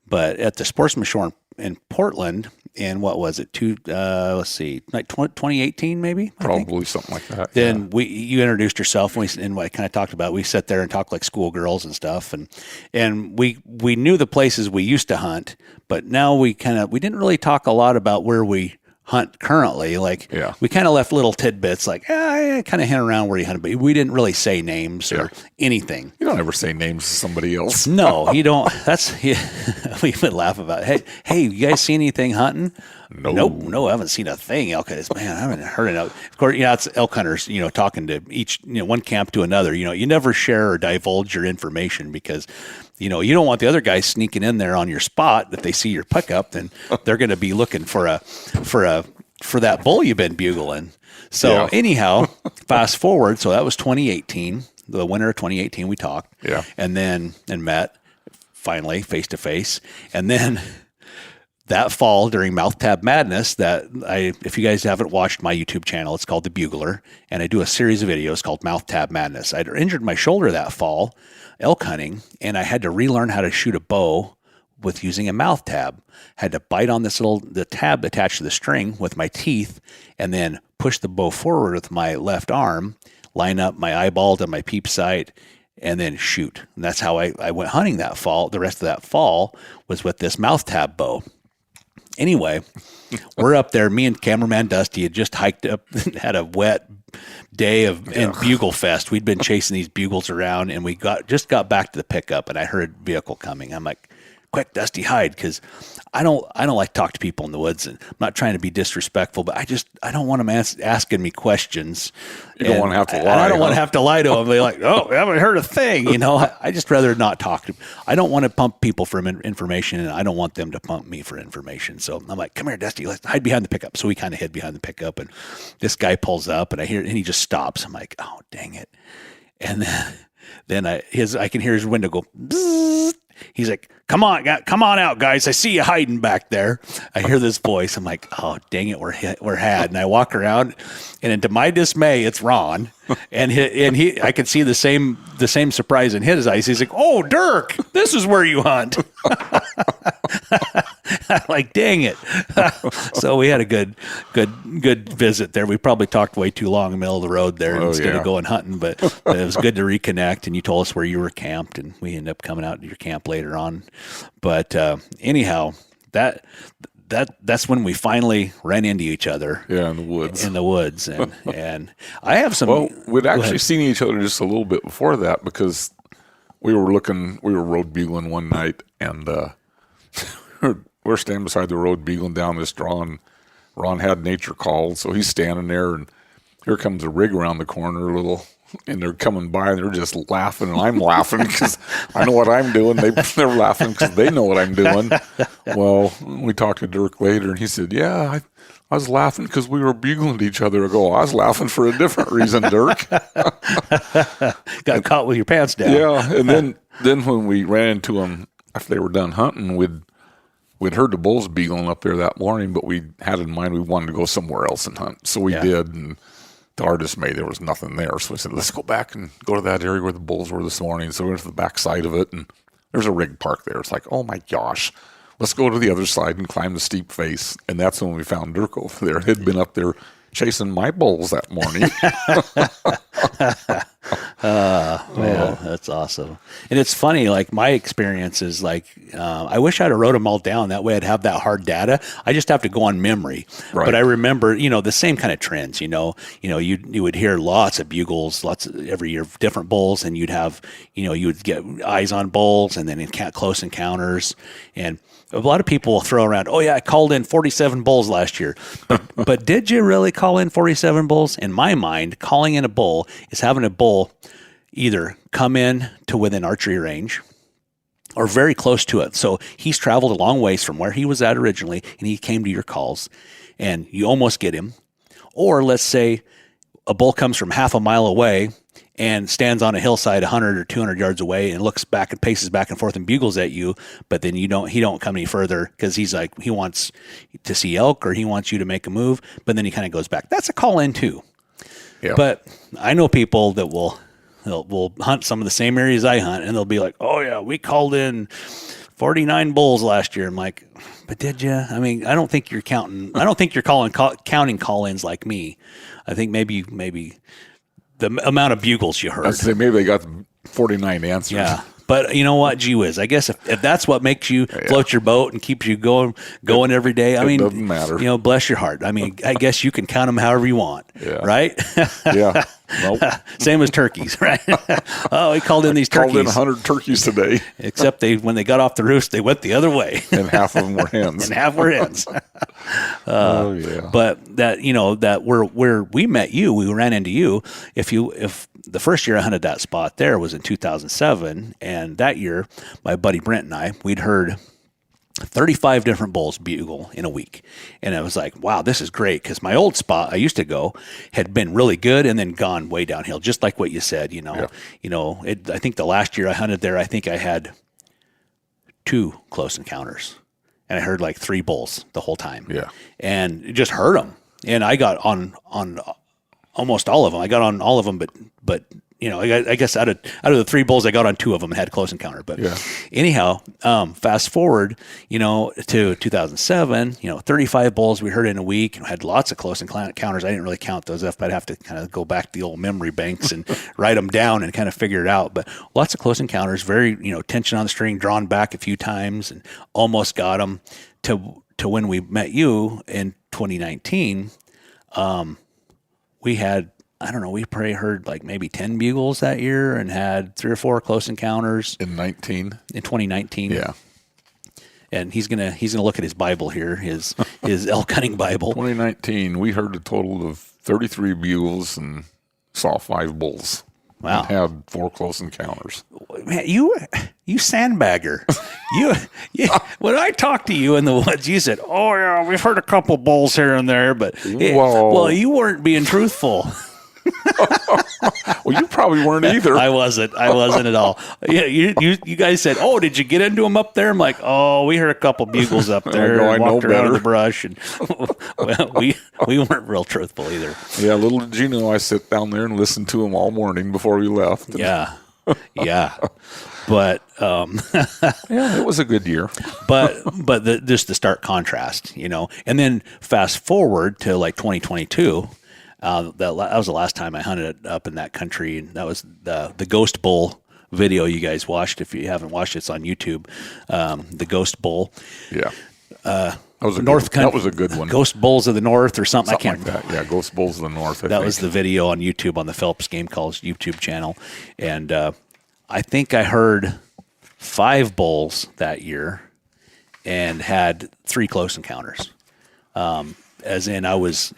But at the Sportsman Shore in Portland, in what was it? Let's see, like 2018 maybe. Probably something like that. Then you introduced yourself, and I kind of talked about. We sat there and talked like schoolgirls and stuff, and we knew the places we used to hunt, but now we didn't really talk a lot about where we hunt currently. Like we kind of left little tidbits, like kind of hint around where you hunted, but we didn't really say names or anything. You don't ever say names to somebody else. No, you don't. We would laugh about it. Hey, you guys see anything hunting? No, I haven't seen a thing. Elk hunters, man, I haven't heard it. Of course, it's elk hunters, talking to each, one camp to another. You never share or divulge your information because, you don't want the other guy sneaking in there on your spot. If they see your pickup, then they're going to be looking for that bull you've been bugling. So anyhow, fast forward. So that was 2018, the winter of 2018. We talked, and met finally face to face, and then that fall during Mouth Tab Madness, if you guys haven't watched my YouTube channel, it's called The Bugler, and I do a series of videos called Mouth Tab Madness. I'd injured my shoulder that fall elk hunting, and I had to relearn how to shoot a bow with using a mouth tab. Had to bite on the tab attached to the string with my teeth, and then push the bow forward with my left arm, line up my eyeball to my peep sight, and then shoot. And that's how I went hunting that fall. The rest of that fall was with this mouth tab bow. Anyway, we're up there. Me and cameraman Dusty had just hiked up, had a wet day in Bugle Fest. We'd been chasing these bugles around, and we just got back to the pickup, and I heard a vehicle coming. I'm like, quick, Dusty, hide, because I don't like to talk to people in the woods, and I'm not trying to be disrespectful, but I don't want them asking me questions. You don't want to have to lie. I don't want to have to lie to them. They're like, oh, I haven't heard a thing. I just rather not talk to them. I don't want to pump people for information, and I don't want them to pump me for information. So I'm like, come here, Dusty, let's hide behind the pickup. So we kind of hid behind the pickup, and this guy pulls up, and he just stops. I'm like, oh, dang it. And then I can hear his window go bzzz. He's like, come on out, guys. I see you hiding back there. I hear this voice. I'm like, oh, dang it, we're had. And I walk around, and to my dismay, it's Ron. And I could see the same surprise in his eyes. He's like, oh, Dirk, this is where you hunt. I'm like, dang it. So we had a good visit there. We probably talked way too long in the middle of the road there instead of going hunting, but it was good to reconnect, and you told us where you were camped, and we ended up coming out to your camp later on. But anyhow, that's when we finally ran into each other. Yeah, in the woods. And I have some. Well, we'd actually seen each other just a little bit before that because we were road bugling one night, and we're standing beside the road bugling down this draw, and Ron had nature called, so he's standing there, and here comes a rig around the corner, and they're coming by, and they're just laughing, and I'm laughing because I know what I'm doing. They're laughing because they know what I'm doing. Well, we talked to Dirk later, and he said, yeah, I was laughing because we were bugling at each other. I go, I was laughing for a different reason, Dirk. Got caught with your pants down. Yeah, and then when we ran into them after they were done hunting, we'd heard the bulls bugling up there that morning, but we had in mind we wanted to go somewhere else and hunt. So we did, and to our dismay, there was nothing there. So we said, let's go back and go to that area where the bulls were this morning. So we went to the back side of it, and there's a rig park there. It's like, oh my gosh, let's go to the other side and climb the steep face. And that's when we found Dirk over there. He'd been up there chasing my bulls that morning. Man, that's awesome. And it's funny, like my experience is like, I wish I'd have wrote them all down. That way I'd have that hard data. I just have to go on memory. Right. But I remember, the same kind of trends, you would hear lots of bugles, every year, different bulls, and you'd have, you would get eyes on bulls and then close encounters. And a lot of people will throw around, oh yeah, I called in 47 bulls last year. But did you really call in 47 bulls? In my mind, calling in a bull is having a bull either come in to within archery range or very close to it. So he's traveled a long ways from where he was at originally, and he came to your calls, and you almost get him. Or let's say a bull comes from half a mile away and stands on a hillside 100 or 200 yards away and looks back and paces back and forth and bugles at you, but then he don't come any further because he's like, he wants to see elk or he wants you to make a move, but then he kind of goes back. That's a call in too. Yeah. But I know people that will hunt some of the same areas I hunt, and they'll be like, oh yeah, we called in 49 bulls last year. I'm like, but did you? I mean, I don't think you're counting. I don't think you're counting call-ins like me. I think maybe the amount of bugles you heard. I'd say maybe they got 49 answers. Yeah. But you know what? Gee whiz. I guess if that's what makes you float your boat and keeps you going every day, I mean, it doesn't matter. Bless your heart. I mean, I guess you can count them however you want, right? Yeah. Nope. Same as turkeys, right? Oh, he called in these turkeys. Called in 100 turkeys today. Except when they got off the roost, they went the other way. And half of them were hens. And half were hens. Oh, yeah. But that where we met you, we ran into you. If the first year I hunted that spot there was in 2007, and that year my buddy Brent and I, we'd heard 35 different bulls bugle in a week. And I was like, wow, this is great. Because my old spot I used to go had been really good and then gone way downhill, just like what you said, I think the last year I hunted there, I think I had 2 close encounters. And I heard like 3 bulls the whole time. Yeah. And just heard them. And I got on almost all of them. I got on all of them, but I guess out of the 3 bulls, I got on 2 of them and had a close encounter. But anyhow, fast forward, to 2007, 35 bulls we heard in a week, and had lots of close encounters. I didn't really count those up. I'd have to kind of go back to the old memory banks and write them down and kind of figure it out. But lots of close encounters, very, tension on the string, drawn back a few times, and almost got them to when we met you in 2019. We had, I don't know, we probably heard like maybe 10 bugles that year and had 3 or 4 close encounters. In 2019. Yeah. And he's gonna look at his Bible here, his elk hunting Bible. 2019, we heard a total of 33 bugles and saw 5 bulls. Wow. And had 4 close encounters. Man, you sandbagger. you when I talked to you in the woods, you said, "Oh yeah, we've heard a couple bulls here and there, but well, you weren't being truthful." Well, you probably weren't either. I wasn't at all. Yeah, you guys said, "Oh, did you get into them up there?" I'm like, "Oh, we heard a couple bugles up there." I walked know around in better. the brush, and well, we weren't real truthful either. Yeah, little did you know, I sit down there and listen to them all morning before we left. Yeah. But yeah, it was a good year. but just the stark contrast, and then fast forward to like 2022. That was the last time I hunted up in that country, and that was the Ghost Bull video you guys watched. If you haven't watched it, it's on YouTube. The Ghost Bull. Yeah. That was a good one. Ghost Bulls of the North or something. I can't like that. Yeah, Ghost Bulls of the North. That was the video on YouTube on the Phelps Game Calls YouTube channel, and I think I heard 5 bulls that year, and had 3 close encounters. As in, I was.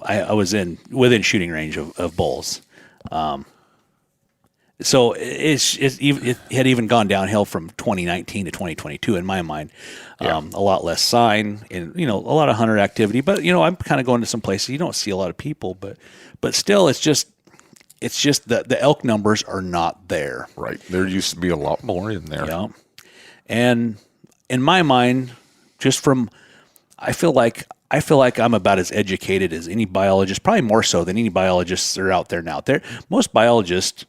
I was within shooting range of bulls. So it had even gone downhill from 2019 to 2022 in my mind. A lot less sign and, a lot of hunter activity, but I'm kind of going to some places you don't see a lot of people, but still it's just that the elk numbers are not there. Right. There used to be a lot more in there. Yeah. And in my mind, I feel like I'm about as educated as any biologist, probably more so than any biologists that are out there now. Most biologists,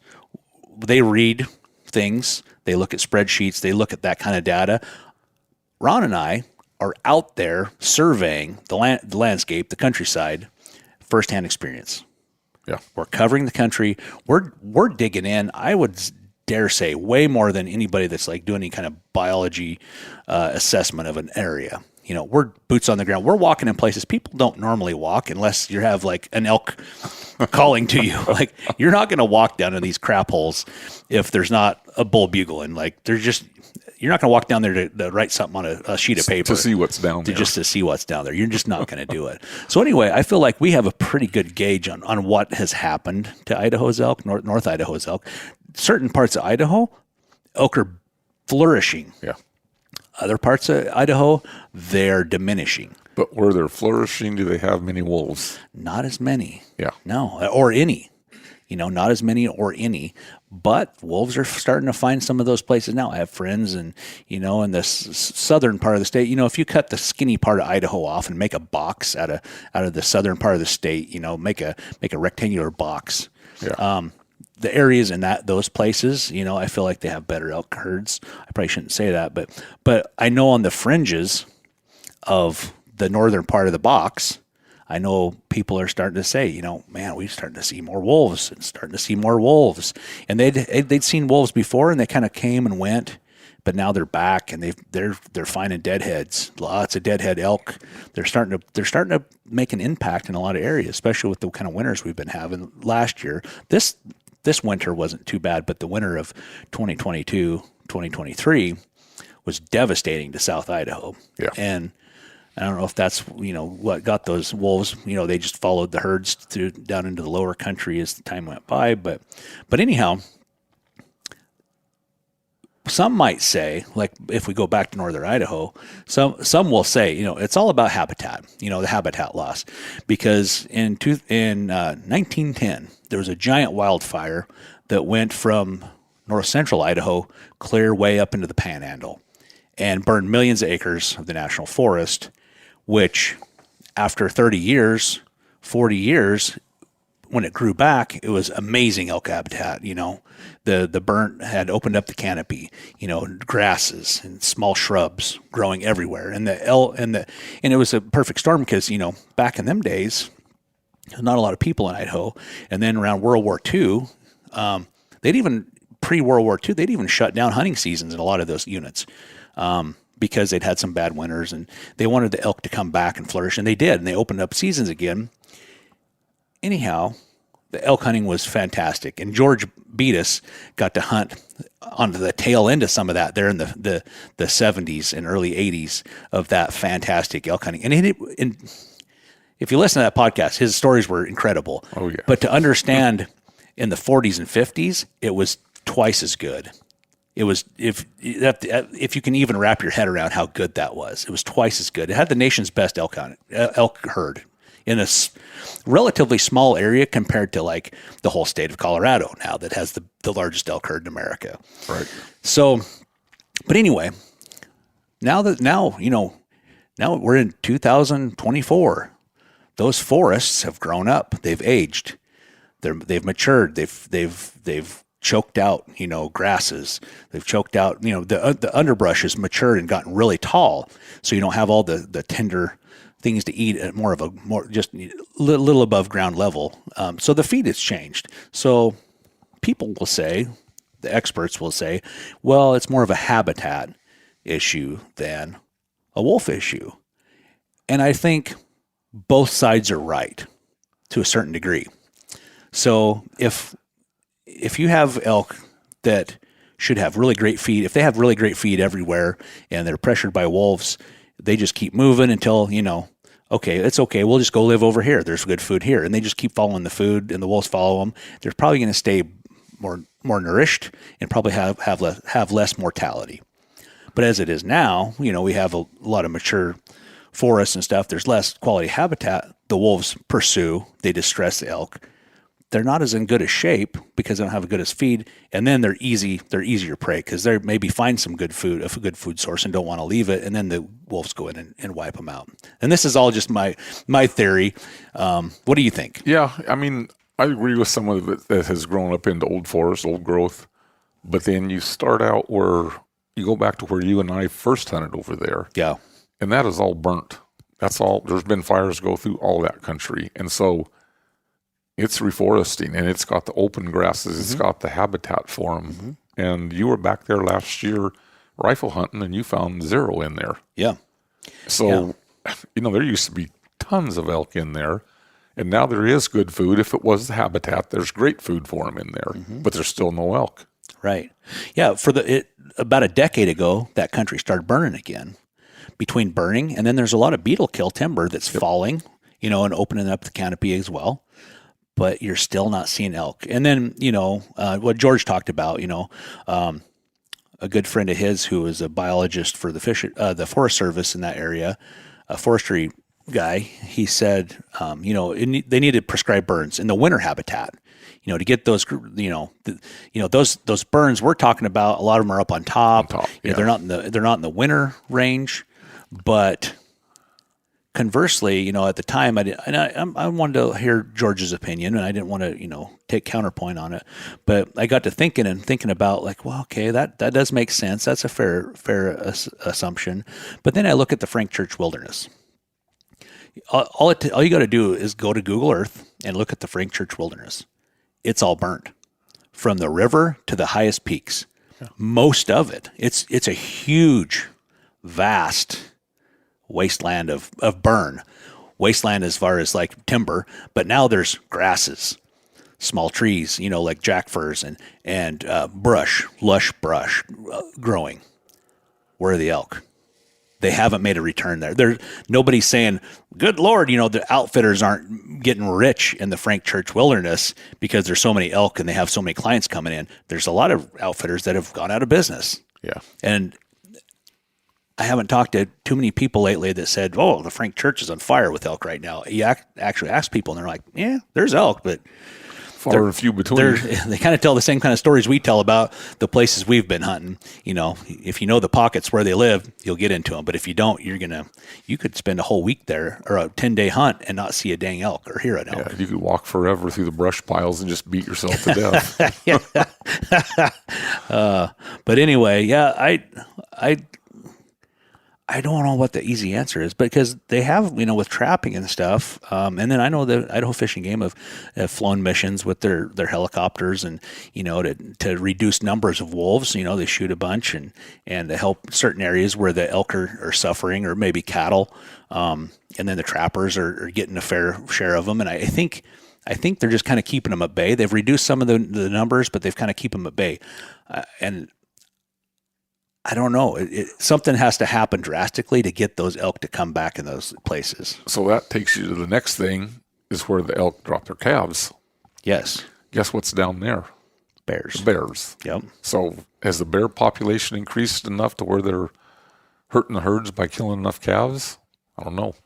they read things, they look at spreadsheets, they look at that kind of data. Ron and I are out there surveying the landscape, the countryside, firsthand experience. Yeah. We're covering the country. We're digging in. I would dare say way more than anybody that's like doing any kind of biology assessment of an area. You know, we're boots on the ground. We're walking in places people don't normally walk unless you have like an elk calling to you. Like, you're not going to walk down in these crap holes if there's not a bull bugle. And like, you're not going to walk down there to write something on a sheet of paper to see what's down there. Just to see what's down there. You're just not going to do it. So anyway, I feel like we have a pretty good gauge on what has happened to Idaho's elk, North Idaho's elk. Certain parts of Idaho, elk are flourishing. Yeah. Other parts of Idaho, they're diminishing. But where they're flourishing, do they have many wolves? Not as many. Yeah. No, or any. You know, not as many or any. But wolves are starting to find some of those places now. I have friends, and you know, in the southern part of the state, you know, if you cut the skinny part of Idaho off and make a box out of the southern part of the state, you know, make a rectangular box. Yeah. The areas in those places, you know, I feel like they have better elk herds. I probably shouldn't say that, but I know on the fringes of the northern part of the box, I know people are starting to say, you know, man, we're starting to see more wolves and starting to see more wolves. And they'd seen wolves before, and they kind of came and went, but now they're back, and they're finding deadheads, lots of deadhead elk. They're starting to make an impact in a lot of areas, especially with the kind of winters we've been having last year. This winter wasn't too bad, but the winter of 2022, 2023 was devastating to South Idaho. Yeah. And I don't know if that's, you know, what got those wolves. You know, they just followed the herds down into the lower country as the time went by. But anyhow, some might say, like if we go back to northern Idaho, some will say, you know, it's all about habitat, you know, the habitat loss. Because in 1910, there was a giant wildfire that went from north central Idaho clear way up into the Panhandle and burned millions of acres of the national forest, which after 30 years, 40 years, when it grew back, it was amazing elk habitat. You know, the burnt had opened up the canopy, you know, grasses and small shrubs growing everywhere. And it was a perfect storm because, you know, back in them days, not a lot of people in Idaho. And then around World War II, pre-World War II, they'd even shut down hunting seasons in a lot of those units because they'd had some bad winters, and they wanted the elk to come back and flourish, and they did, and they opened up seasons again. Anyhow, the elk hunting was fantastic, and George Beatus got to hunt on the tail end of some of that there in the 70s and early 80s of that fantastic elk hunting. And if you listen to that podcast, his stories were incredible. Oh, yeah. But to understand in the 40s and 50s, it was twice as good. It was, if you can even wrap your head around how good that was, it was twice as good. It had the nation's best elk herd in a relatively small area compared to like the whole state of Colorado now that has the largest elk herd in America. Right. So, but anyway, now we're in 2024. Those forests have grown up. They've aged. They've matured. They've choked out, you know, grasses. They've choked out, you know, the underbrush has matured and gotten really tall. So you don't have all the tender things to eat at more just little above ground level. So the feed has changed. So people will say, the experts will say, well, it's more of a habitat issue than a wolf issue. And I think both sides are right to a certain degree. So if you have elk that should have really great feed, if they have really great feed everywhere and they're pressured by wolves, they just keep moving until, you know, okay, it's okay. We'll just go live over here. There's good food here. And they just keep following the food and the wolves follow them. They're probably going to stay more nourished and probably have less mortality. But as it is now, you know, we have a lot of mature forests and stuff. There's less quality habitat. The wolves pursue, they distress the elk. They're not as in good a shape because they don't have a good as feed, and then they're easier prey because they maybe find some good food, a good food source, and don't want to leave it, and then the wolves go in and wipe them out. And this is all just my theory. What do you think? Yeah, I mean, I agree with some of it that has grown up into old forest, old growth, but then you start out where you go back to where you and I first hunted over there. Yeah, and that is all burnt. That's all. There's been fires go through all that country, and so it's reforesting, and it's got the open grasses. It's got the habitat for them. And you were back there last year rifle hunting, and you found 0 in there. Yeah. So, there used to be tons of elk in there, and now there is good food. If it was the habitat, there's great food for them in there, but there's still no elk. Right. Yeah. About a decade ago, that country started burning again. Between burning, and then there's a lot of beetle kill timber that's falling, and opening up the canopy as well. But you're still not seeing elk. And then, what George talked about, a good friend of his who is a biologist for the Forest Service in that area, a forestry guy, he said, they need to prescribe burns in the winter habitat, to get those, those burns we're talking about. A lot of them are up on top. They're not in the winter range, but conversely, at the time, I wanted to hear George's opinion, and I didn't want to, take counterpoint on it. But I got to thinking about like, well, okay, that does make sense. That's a fair assumption. But then I look at the Frank Church Wilderness. All you got to do is go to Google Earth and look at the Frank Church Wilderness. It's all burnt from the river to the highest peaks. Yeah. Most of it. It's a huge, vast wasteland of burn. Wasteland as far as like timber, but now there's grasses, small trees, like jack firs and brush, lush brush growing. Where are the elk? They haven't made a return there. Nobody's saying, good Lord, the outfitters aren't getting rich in the Frank Church Wilderness because there's so many elk and they have so many clients coming in. There's a lot of outfitters that have gone out of business. Yeah. And I haven't talked to too many people lately that said, oh, the Frank Church is on fire with elk right now. You actually ask people and they're like, yeah, there's elk, but far and few between. They kind of tell the same kind of stories we tell about the places we've been hunting. If you know the pockets where they live, you'll get into them. But if you don't, you could spend a whole week there or a 10-day hunt and not see a dang elk or hear an elk. Yeah, you could walk forever through the brush piles and just beat yourself to death. But anyway, yeah, I don't know what the easy answer is, because they have, with trapping and stuff. And then I know the Idaho Fish and Game have flown missions with their helicopters and, to reduce numbers of wolves. They shoot a bunch and to help certain areas where the elk are suffering, or maybe cattle. And then the trappers are getting a fair share of them. And I think they're just kind of keeping them at bay. They've reduced some of the numbers, but they've kind of keep them at bay. And I don't know. Something has to happen drastically to get those elk to come back in those places. So that takes you to the next thing, is where the elk drop their calves. Yes. Guess what's down there? Bears. The bears. Yep. So has the bear population increased enough to where they're hurting the herds by killing enough calves? I don't know.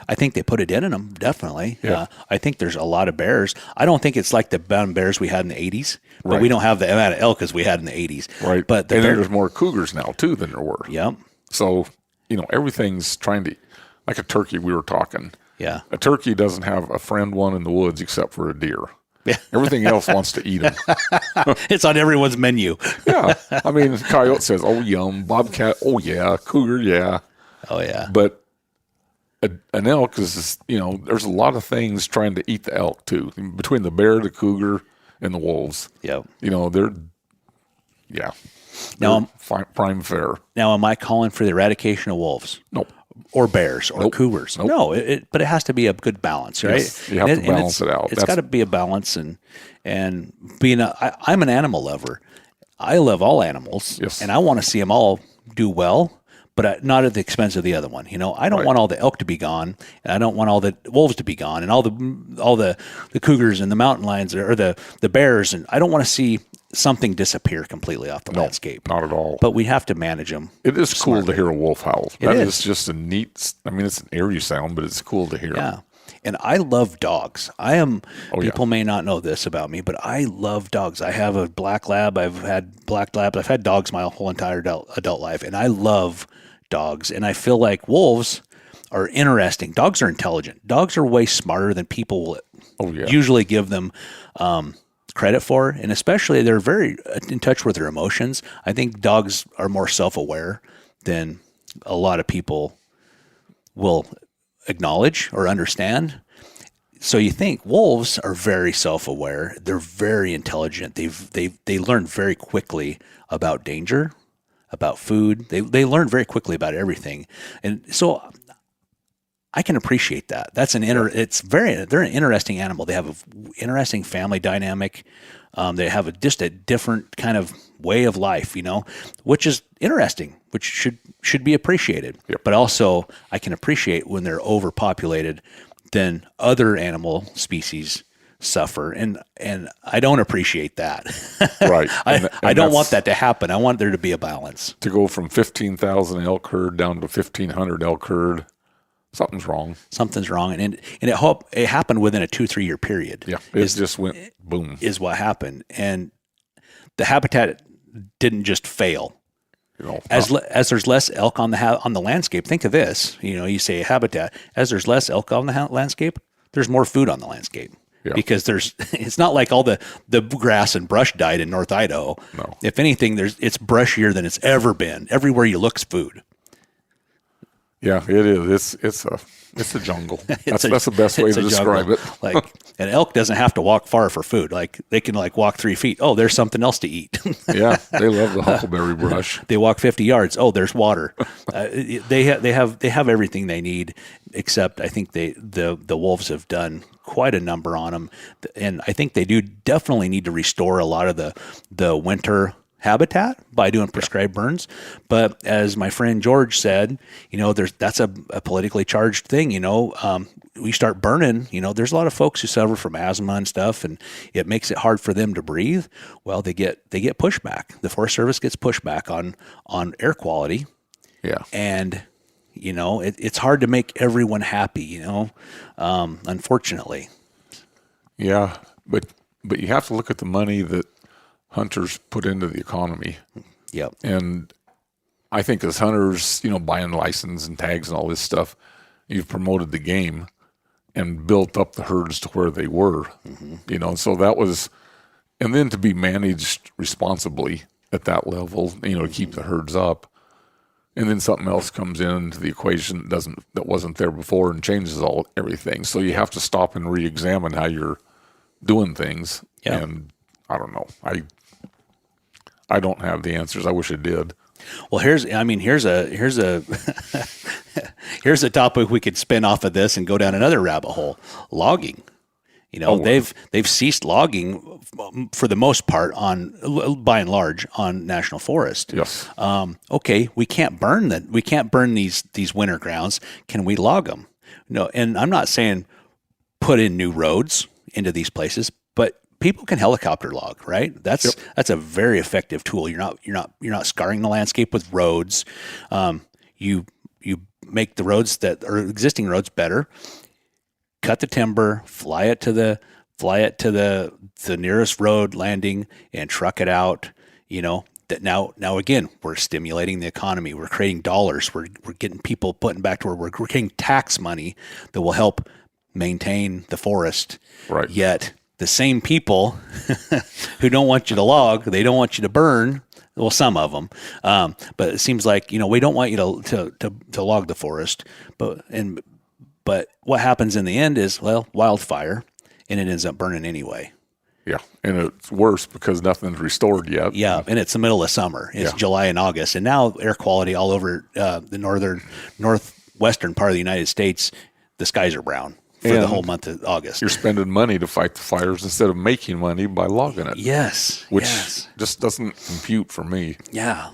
I think they put it in them, definitely. Yeah. I think there's a lot of bears. I don't think it's like the brown bears we had in the 80s, but Right. we don't have the amount of elk as we had in the 80s. Right. But and there's more cougars now, too, than there were. Yep. So, everything's trying to, like a turkey we were talking. Yeah. A turkey doesn't have a friend one in the woods except for a deer. Yeah. Everything else wants to eat them. It's on everyone's menu. Yeah. I mean, coyote says, oh, yum. Bobcat, oh, yeah. Cougar, yeah. Oh, yeah. But an elk is, there's a lot of things trying to eat the elk, too. Between the bear, the cougar, and the wolves. Yep. They're Now, prime fare. Now, am I calling for the eradication of wolves? Nope. Or bears or Nope. cougars? Nope. No, but it has to be a good balance, right? Yes, you have to balance it out. It's got to be a balance, and being I'm an animal lover. I love all animals, Yes. and I want to see them all do well, but not at the expense of the other one. I don't Right. want all the elk to be gone, and I don't want all the wolves to be gone, and all the cougars and the mountain lions or the bears, and I don't want to see something disappear completely off the landscape. Not at all. But we have to manage them. It is cool to hear a wolf howl. That is. is just a neat, it's an eerie sound, but it's cool to hear. Yeah. And I love dogs. People yeah. may not know this about me, but I love dogs. I have a black lab. I've had black labs. I've had dogs my whole entire adult life, and I love dogs. And I feel like wolves are interesting. Dogs are intelligent. Dogs are way smarter than people will usually give them credit for. And especially they're very in touch with their emotions. I think dogs are more self-aware than a lot of people will acknowledge or understand. so you think wolves are very self-aware. They're very intelligent. They learn very quickly about danger, about food. They learn very quickly about everything. And so I can appreciate that. They're an interesting animal. They have an interesting family dynamic. They have just a different kind of way of life, which is interesting, which should be appreciated. Yep. But also I can appreciate when they're overpopulated, then other animal species suffer. And I don't appreciate that. Right. I don't want that to happen. I want there to be a balance. To go from 15,000 elk herd down to 1,500 elk herd, something's wrong. Something's wrong. And it happened within a 2-3 year period. Yeah. It just went boom. Is what happened. And the habitat didn't just fail. As there's less elk on the landscape, think of this. You say habitat. As there's less elk on the landscape, there's more food on the landscape. Yeah. Because it's not like all the grass and brush died in North Idaho. No. If anything, it's brushier than it's ever been. Everywhere you look's food. Yeah, it is. It's a jungle. That's the best way to describe it. Like an elk doesn't have to walk far for food. Like they can walk 3 feet. Oh, there's something else to eat. Yeah, they love the huckleberry brush. They walk 50 yards. Oh, there's water. They have everything they need, except I think the wolves have done quite a number on them, and I think they do definitely need to restore a lot of the winter habitat by doing prescribed burns. But as my friend George said, that's a politically charged thing. We start burning, there's a lot of folks who suffer from asthma and stuff, and it makes it hard for them to breathe. Well, they get pushback. The Forest Service gets pushback on air quality. Yeah. And it's hard to make everyone happy, unfortunately. Yeah, but you have to look at the money that hunters put into the economy. Yep. And I think as hunters, buying license and tags and all this stuff, you've promoted the game and built up the herds to where they were. Mm-hmm. So that was, and then to be managed responsibly at that level, to keep the herds up. And then something else comes into the equation that wasn't there before and changes everything. So you have to stop and re-examine how you're doing things. Yeah. And I don't know. I don't have the answers. I wish I did. Well, here's a here's a topic we could spin off of this and go down another rabbit hole. Logging. They've ceased logging for the most part by and large on national forest. Yes. Okay, we can't burn these winter grounds. Can we log them? No, and I'm not saying put in new roads into these places, but people can helicopter log, right? That's a very effective tool. You're not scarring the landscape with roads. You make the roads that are existing roads better. Cut the timber, fly it to the nearest road landing, and truck it out. That now again, we're stimulating the economy. We're creating dollars. We're getting people putting back to where we're getting tax money that will help maintain the forest. Right. Yet the same people who don't want you to log, they don't want you to burn. Well, some of them, but it seems like we don't want you to log the forest, But what happens in the end is, wildfire, and it ends up burning anyway. Yeah, and it's worse because nothing's restored yet. Yeah, and it's the middle of summer. It's July and August, and now air quality all over the northwestern part of the United States, the skies are brown for the whole month of August. You're spending money to fight the fires instead of making money by logging it. Yes. Which just doesn't compute for me. Yeah.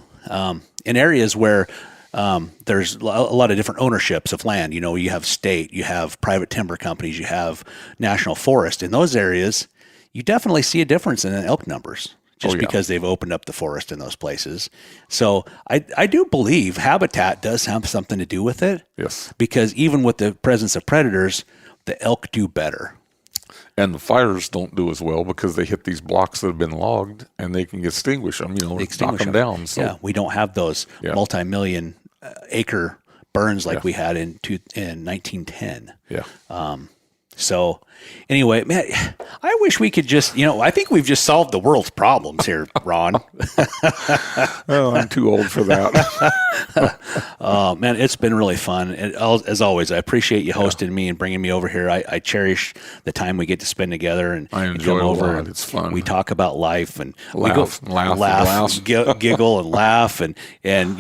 In areas where there's a lot of different ownerships of land. You have state, you have private timber companies, you have national forest. In those areas, you definitely see a difference in the elk numbers just because they've opened up the forest in those places. So I do believe habitat does have something to do with it. Yes. Because even with the presence of predators, the elk do better. And the fires don't do as well because they hit these blocks that have been logged and they can extinguish them, knock them down. So. Yeah, we don't have those multi-million acre burns like we had in 1910. Yeah. So anyway, man, I wish we could just, I think we've just solved the world's problems here, Ron. Oh, I'm too old for that. Man, it's been really fun. And as always, I appreciate you hosting me and bringing me over here. I cherish the time we get to spend together and I enjoy come it over. a lot. It's fun. We talk about life and Laugh, giggle and laugh. And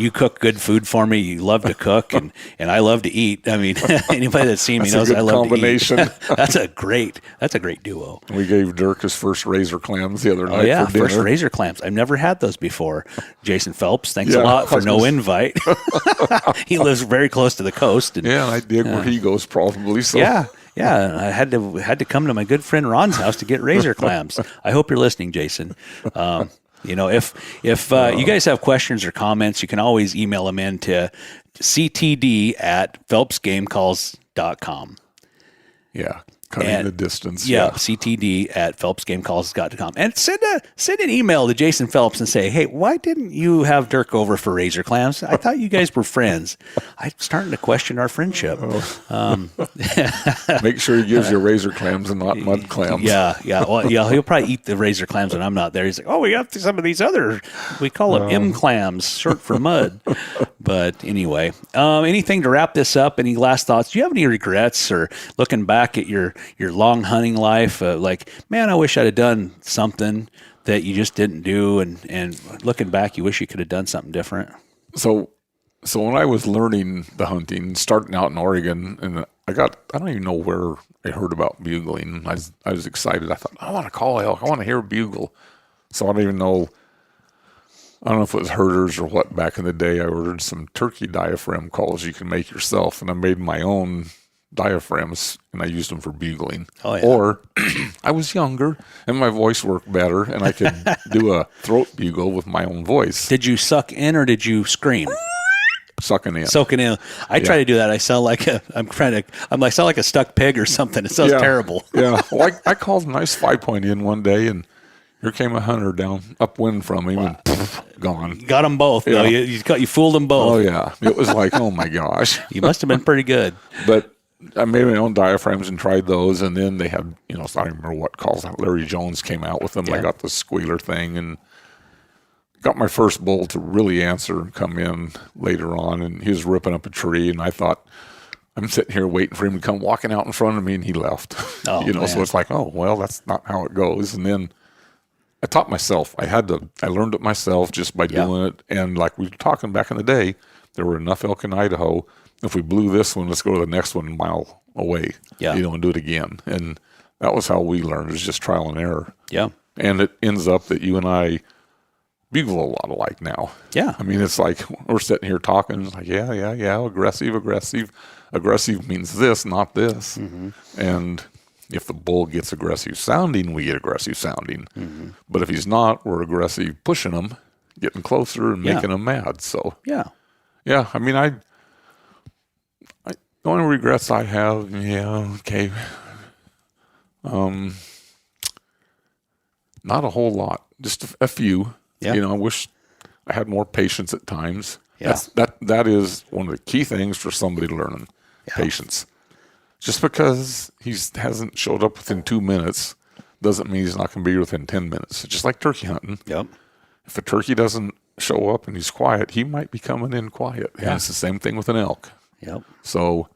you cook good food for me. You love to cook and I love to eat. I mean, anybody that's seen me knows I love combination. to eat. That's a great duo. We gave Dirk his first razor clams the other night for dinner. First razor clams. I've never had those before. Jason Phelps, thanks a lot for no invite. He lives very close to the coast. And, I dig where he goes probably. So. Yeah. I had to come to my good friend Ron's house to get razor clams. I hope you're listening, Jason. If you guys have questions or comments, you can always email them in to ctd@phelpsgamecalls.com. Yeah. Cutting the distance. ctd@phelpsgamecalls.com. And send an email to Jason Phelps and say, hey, why didn't you have Dirk over for razor clams? I thought you guys were friends. I'm starting to question our friendship. Make sure he gives you razor clams and not mud clams. Yeah. Well, he'll probably eat the razor clams when I'm not there. He's like, we got some of these other, we call them M clams, short for mud. But anyway, anything to wrap this up? Any last thoughts? Do you have any regrets or looking back at your long hunting life, like, man, I wish I'd have done something that you just didn't do, and looking back, you wish you could have done something different? So when I was learning the hunting, starting out in Oregon, and I don't even know where I heard about bugling. I was excited. I thought, I want to call elk. I want to hear a bugle. So I don't know if it was herders or what. Back in the day, I ordered some turkey diaphragm calls you can make yourself, and I made my own diaphragms, and I used them for bugling. Oh, yeah. Or I was younger, and my voice worked better, and I could do a throat bugle with my own voice. Did you suck in or did you scream? Sucking in. Soaking in. I try to do that. I sound like I sound like a stuck pig or something. It sounds terrible. Yeah. Well, I called a nice 5-point in one day, and here came a hunter down upwind from him, and gone. Got them both. Yeah. Though. You fooled them both. Oh yeah. It was like, oh my gosh. You must have been pretty good. But I made my own diaphragms and tried those, and then they had, I don't remember what calls. Larry Jones came out with them. Yeah. I got the squealer thing, and got my first bull to really answer and come in later on, and he was ripping up a tree, and I thought, I'm sitting here waiting for him to come walking out in front of me, and he left. Oh, man. So it's like, oh, well, that's not how it goes. And then I taught myself. I learned it myself just by doing it. And like we were talking back in the day, there were enough elk in Idaho. If we blew this one, let's go to the next one a mile away. Yeah. And do it again. And that was how we learned. It was just trial and error. Yeah. And it ends up that you and I bugle a lot alike now. Yeah. I mean, it's like we're sitting here talking. It's like, yeah. Aggressive. Aggressive means this, not this. Mm-hmm. And if the bull gets aggressive sounding, we get aggressive sounding. Mm-hmm. But if he's not, we're aggressive pushing him, getting closer and making him mad. So, yeah. I mean, the only regrets I have, not a whole lot, just a few. Yeah. I wish I had more patience at times. Yeah. That is one of the key things for somebody learning, patience. Just because he hasn't showed up within 2 minutes doesn't mean he's not going to be within 10 minutes. It's just like turkey hunting. Yep. If a turkey doesn't show up and he's quiet, he might be coming in quiet. Yeah. And it's the same thing with an elk. Yep. So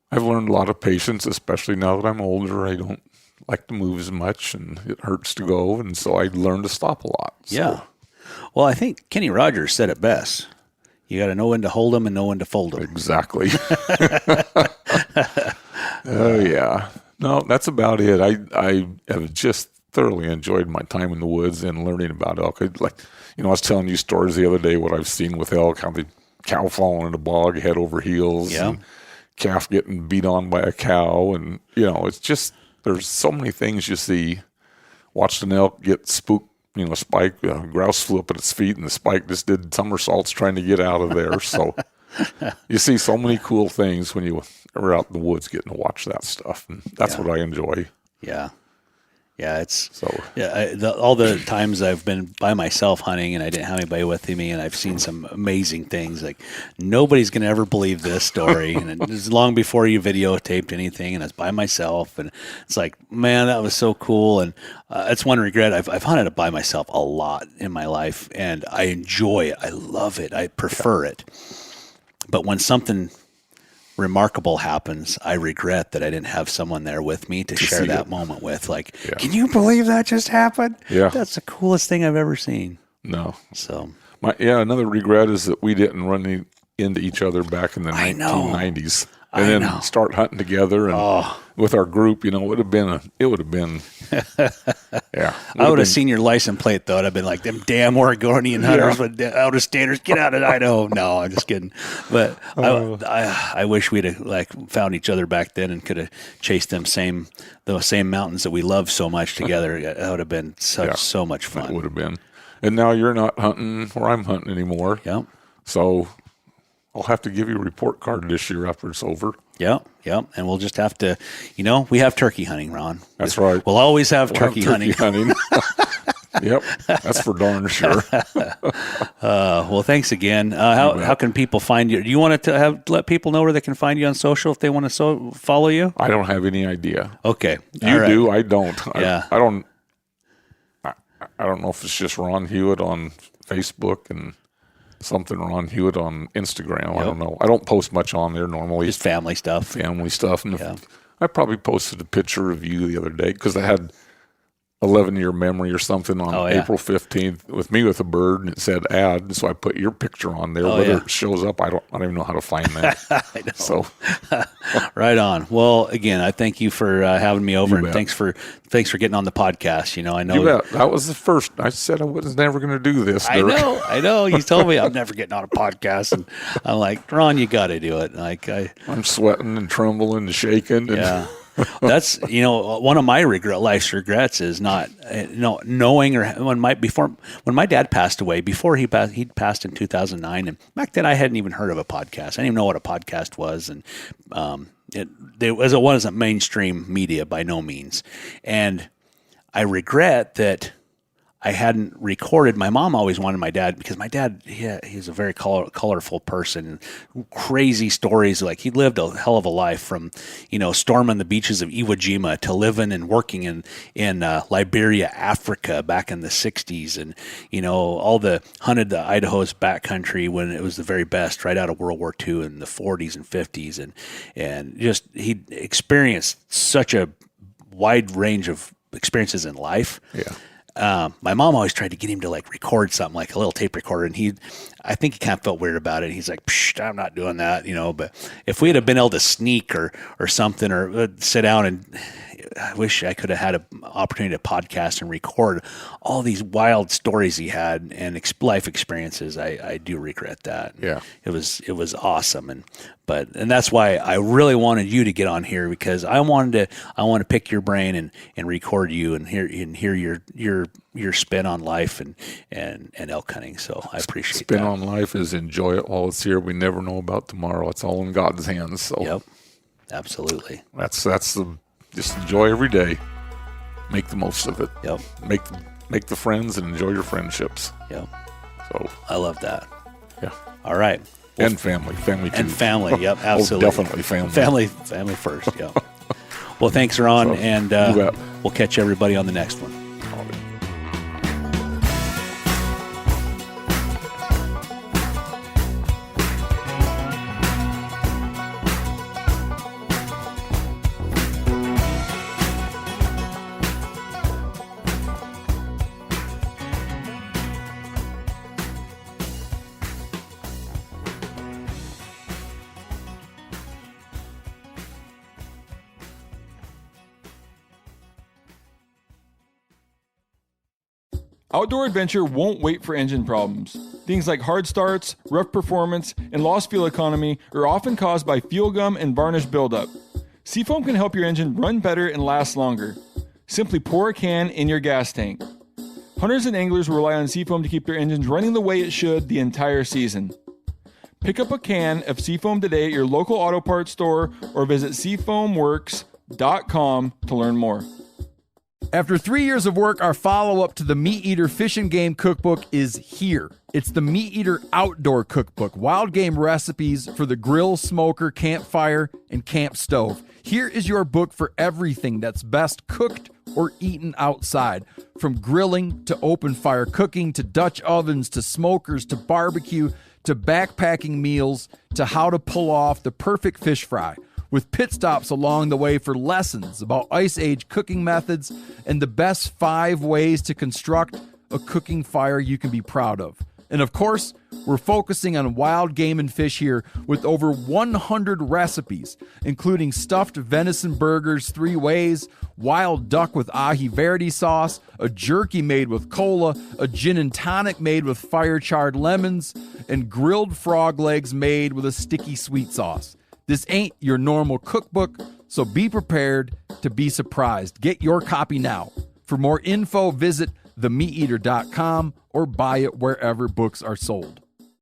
I've learned a lot of patience, especially now that I'm older. I don't like to move as much, and it hurts to go, and so I learned to stop a lot. So. Yeah. Well, I think Kenny Rogers said it best. You got to know when to hold them and know when to fold them. Exactly. Oh, yeah. No, that's about it. I have just thoroughly enjoyed my time in the woods and learning about elk. I was telling you stories the other day, what I've seen with elk, how the cow falling in a bog head over heels. Yeah. And calf getting beat on by a cow. And, it's just, there's so many things you see. Watched an elk get spooked, spike, grouse flew up at its feet, and the spike just did somersaults trying to get out of there. So you see so many cool things when you are out in the woods getting to watch that stuff. And that's what I enjoy. Yeah. Yeah, it's So all the times I've been by myself hunting and I didn't have anybody with me, and I've seen some amazing things. Like nobody's gonna ever believe this story, and it was long before you videotaped anything, and I was by myself, and it's like, man, that was so cool. And it's one regret. I've hunted by myself a lot in my life, and I enjoy it. I love it. I prefer it. But when something remarkable happens, I regret that I didn't have someone there with me to share that moment with. Like, can you believe that just happened? Yeah. That's the coolest thing I've ever seen. No. So, another regret is that we didn't run into each other back in the 1990s. And then start hunting together and with our group, it would have been, yeah. I would have seen your license plate though. And I'd been like, them damn Oregonian hunters with out of standards, get out of Idaho. No, I'm just kidding. But I wish we'd have found each other back then and could have chased those same mountains that we love so much together. That would have been so much fun. It would have been. And now you're not hunting where I'm hunting anymore. Yep. So I'll have to give you a report card this year after it's over. Yep. And we'll just have to, we have turkey hunting, Ron. That's right. We'll always have turkey hunting. Yep, that's for darn sure. Well, thanks again. How can people find you? Do you want to let people know where they can find you on social if they want to follow you? I don't have any idea. Okay. You do. I don't. Yeah. I don't know if it's just Ron Hewitt on Facebook and something Ron Hewitt on Instagram. I don't know. I don't post much on there normally. Just family stuff. And I probably posted a picture of you the other day because I had 11-year memory or something on April 15th with me with a bird, and it said add, and so I put your picture on there. Whether it shows up, I don't even know how to find that. I know. So right on. Well, again, I thank you for having me over, and thanks for getting on the podcast. I know you bet. That was the first. I said I was never going to do this. Dirk. I know. You told me I'm never getting on a podcast, and I'm like, Ron, you got to do it. I'm sweating and trembling and shaking. And That's one of my life's regrets is not knowing or when my dad passed away. Before he passed in 2009, and back then I hadn't even heard of a podcast. I didn't even know what a podcast was, and it wasn't mainstream media by no means. And I regret that I hadn't recorded. My mom always wanted my dad, because my dad, he's a very colorful person, crazy stories. Like, he lived a hell of a life, from, storming the beaches of Iwo Jima to living and working in Liberia, Africa back in the 60s. And, hunted the Idaho's backcountry when it was the very best, right out of World War II in the 40s and 50s. And just, he experienced such a wide range of experiences in life. Yeah. My mom always tried to get him to record something, like a little tape recorder, and I think he kind of felt weird about it. He's like, psh, I'm not doing that, but if we had been able to sneak or something, or sit down, and I wish I could have had an opportunity to podcast and record all these wild stories he had and life experiences. I do regret that. Yeah. It was awesome. And that's why I really wanted you to get on here, because I want to pick your brain and record you and hear your spin on life and elk hunting. So I appreciate that. Spin on life is enjoy it while it's here. We never know about tomorrow. It's all in God's hands. So yep, absolutely. That's just enjoy every day. Make the most of it. Yep. Make the friends and enjoy your friendships. Yep. So I love that. Yeah. All right. And family too. And family, yep, absolutely. Definitely family. Family first, yeah. Well, thanks, Ron, and we'll catch everybody on the next one. Outdoor adventure won't wait for engine problems. Things like hard starts, rough performance, and lost fuel economy are often caused by fuel gum and varnish buildup. Seafoam can help your engine run better and last longer. Simply pour a can in your gas tank. Hunters and anglers rely on Seafoam to keep their engines running the way it should the entire season. Pick up a can of Seafoam today at your local auto parts store or visit seafoamworks.com to learn more. After 3 years of work, our follow-up to the Meat Eater Fish and Game Cookbook is here. It's the Meat Eater Outdoor Cookbook, wild game recipes for the grill, smoker, campfire, and camp stove. Here is your book for everything that's best cooked or eaten outside. From grilling to open fire cooking to Dutch ovens to smokers to barbecue to backpacking meals to how to pull off the perfect fish fry, with pit stops along the way for lessons about Ice Age cooking methods and the best 5 ways to construct a cooking fire you can be proud of. And of course, we're focusing on wild game and fish here with over 100 recipes, including stuffed venison burgers 3 ways, wild duck with ahi verde sauce, a jerky made with cola, a gin and tonic made with fire-charred lemons, and grilled frog legs made with a sticky sweet sauce. This ain't your normal cookbook, so be prepared to be surprised. Get your copy now. For more info, visit themeateater.com or buy it wherever books are sold.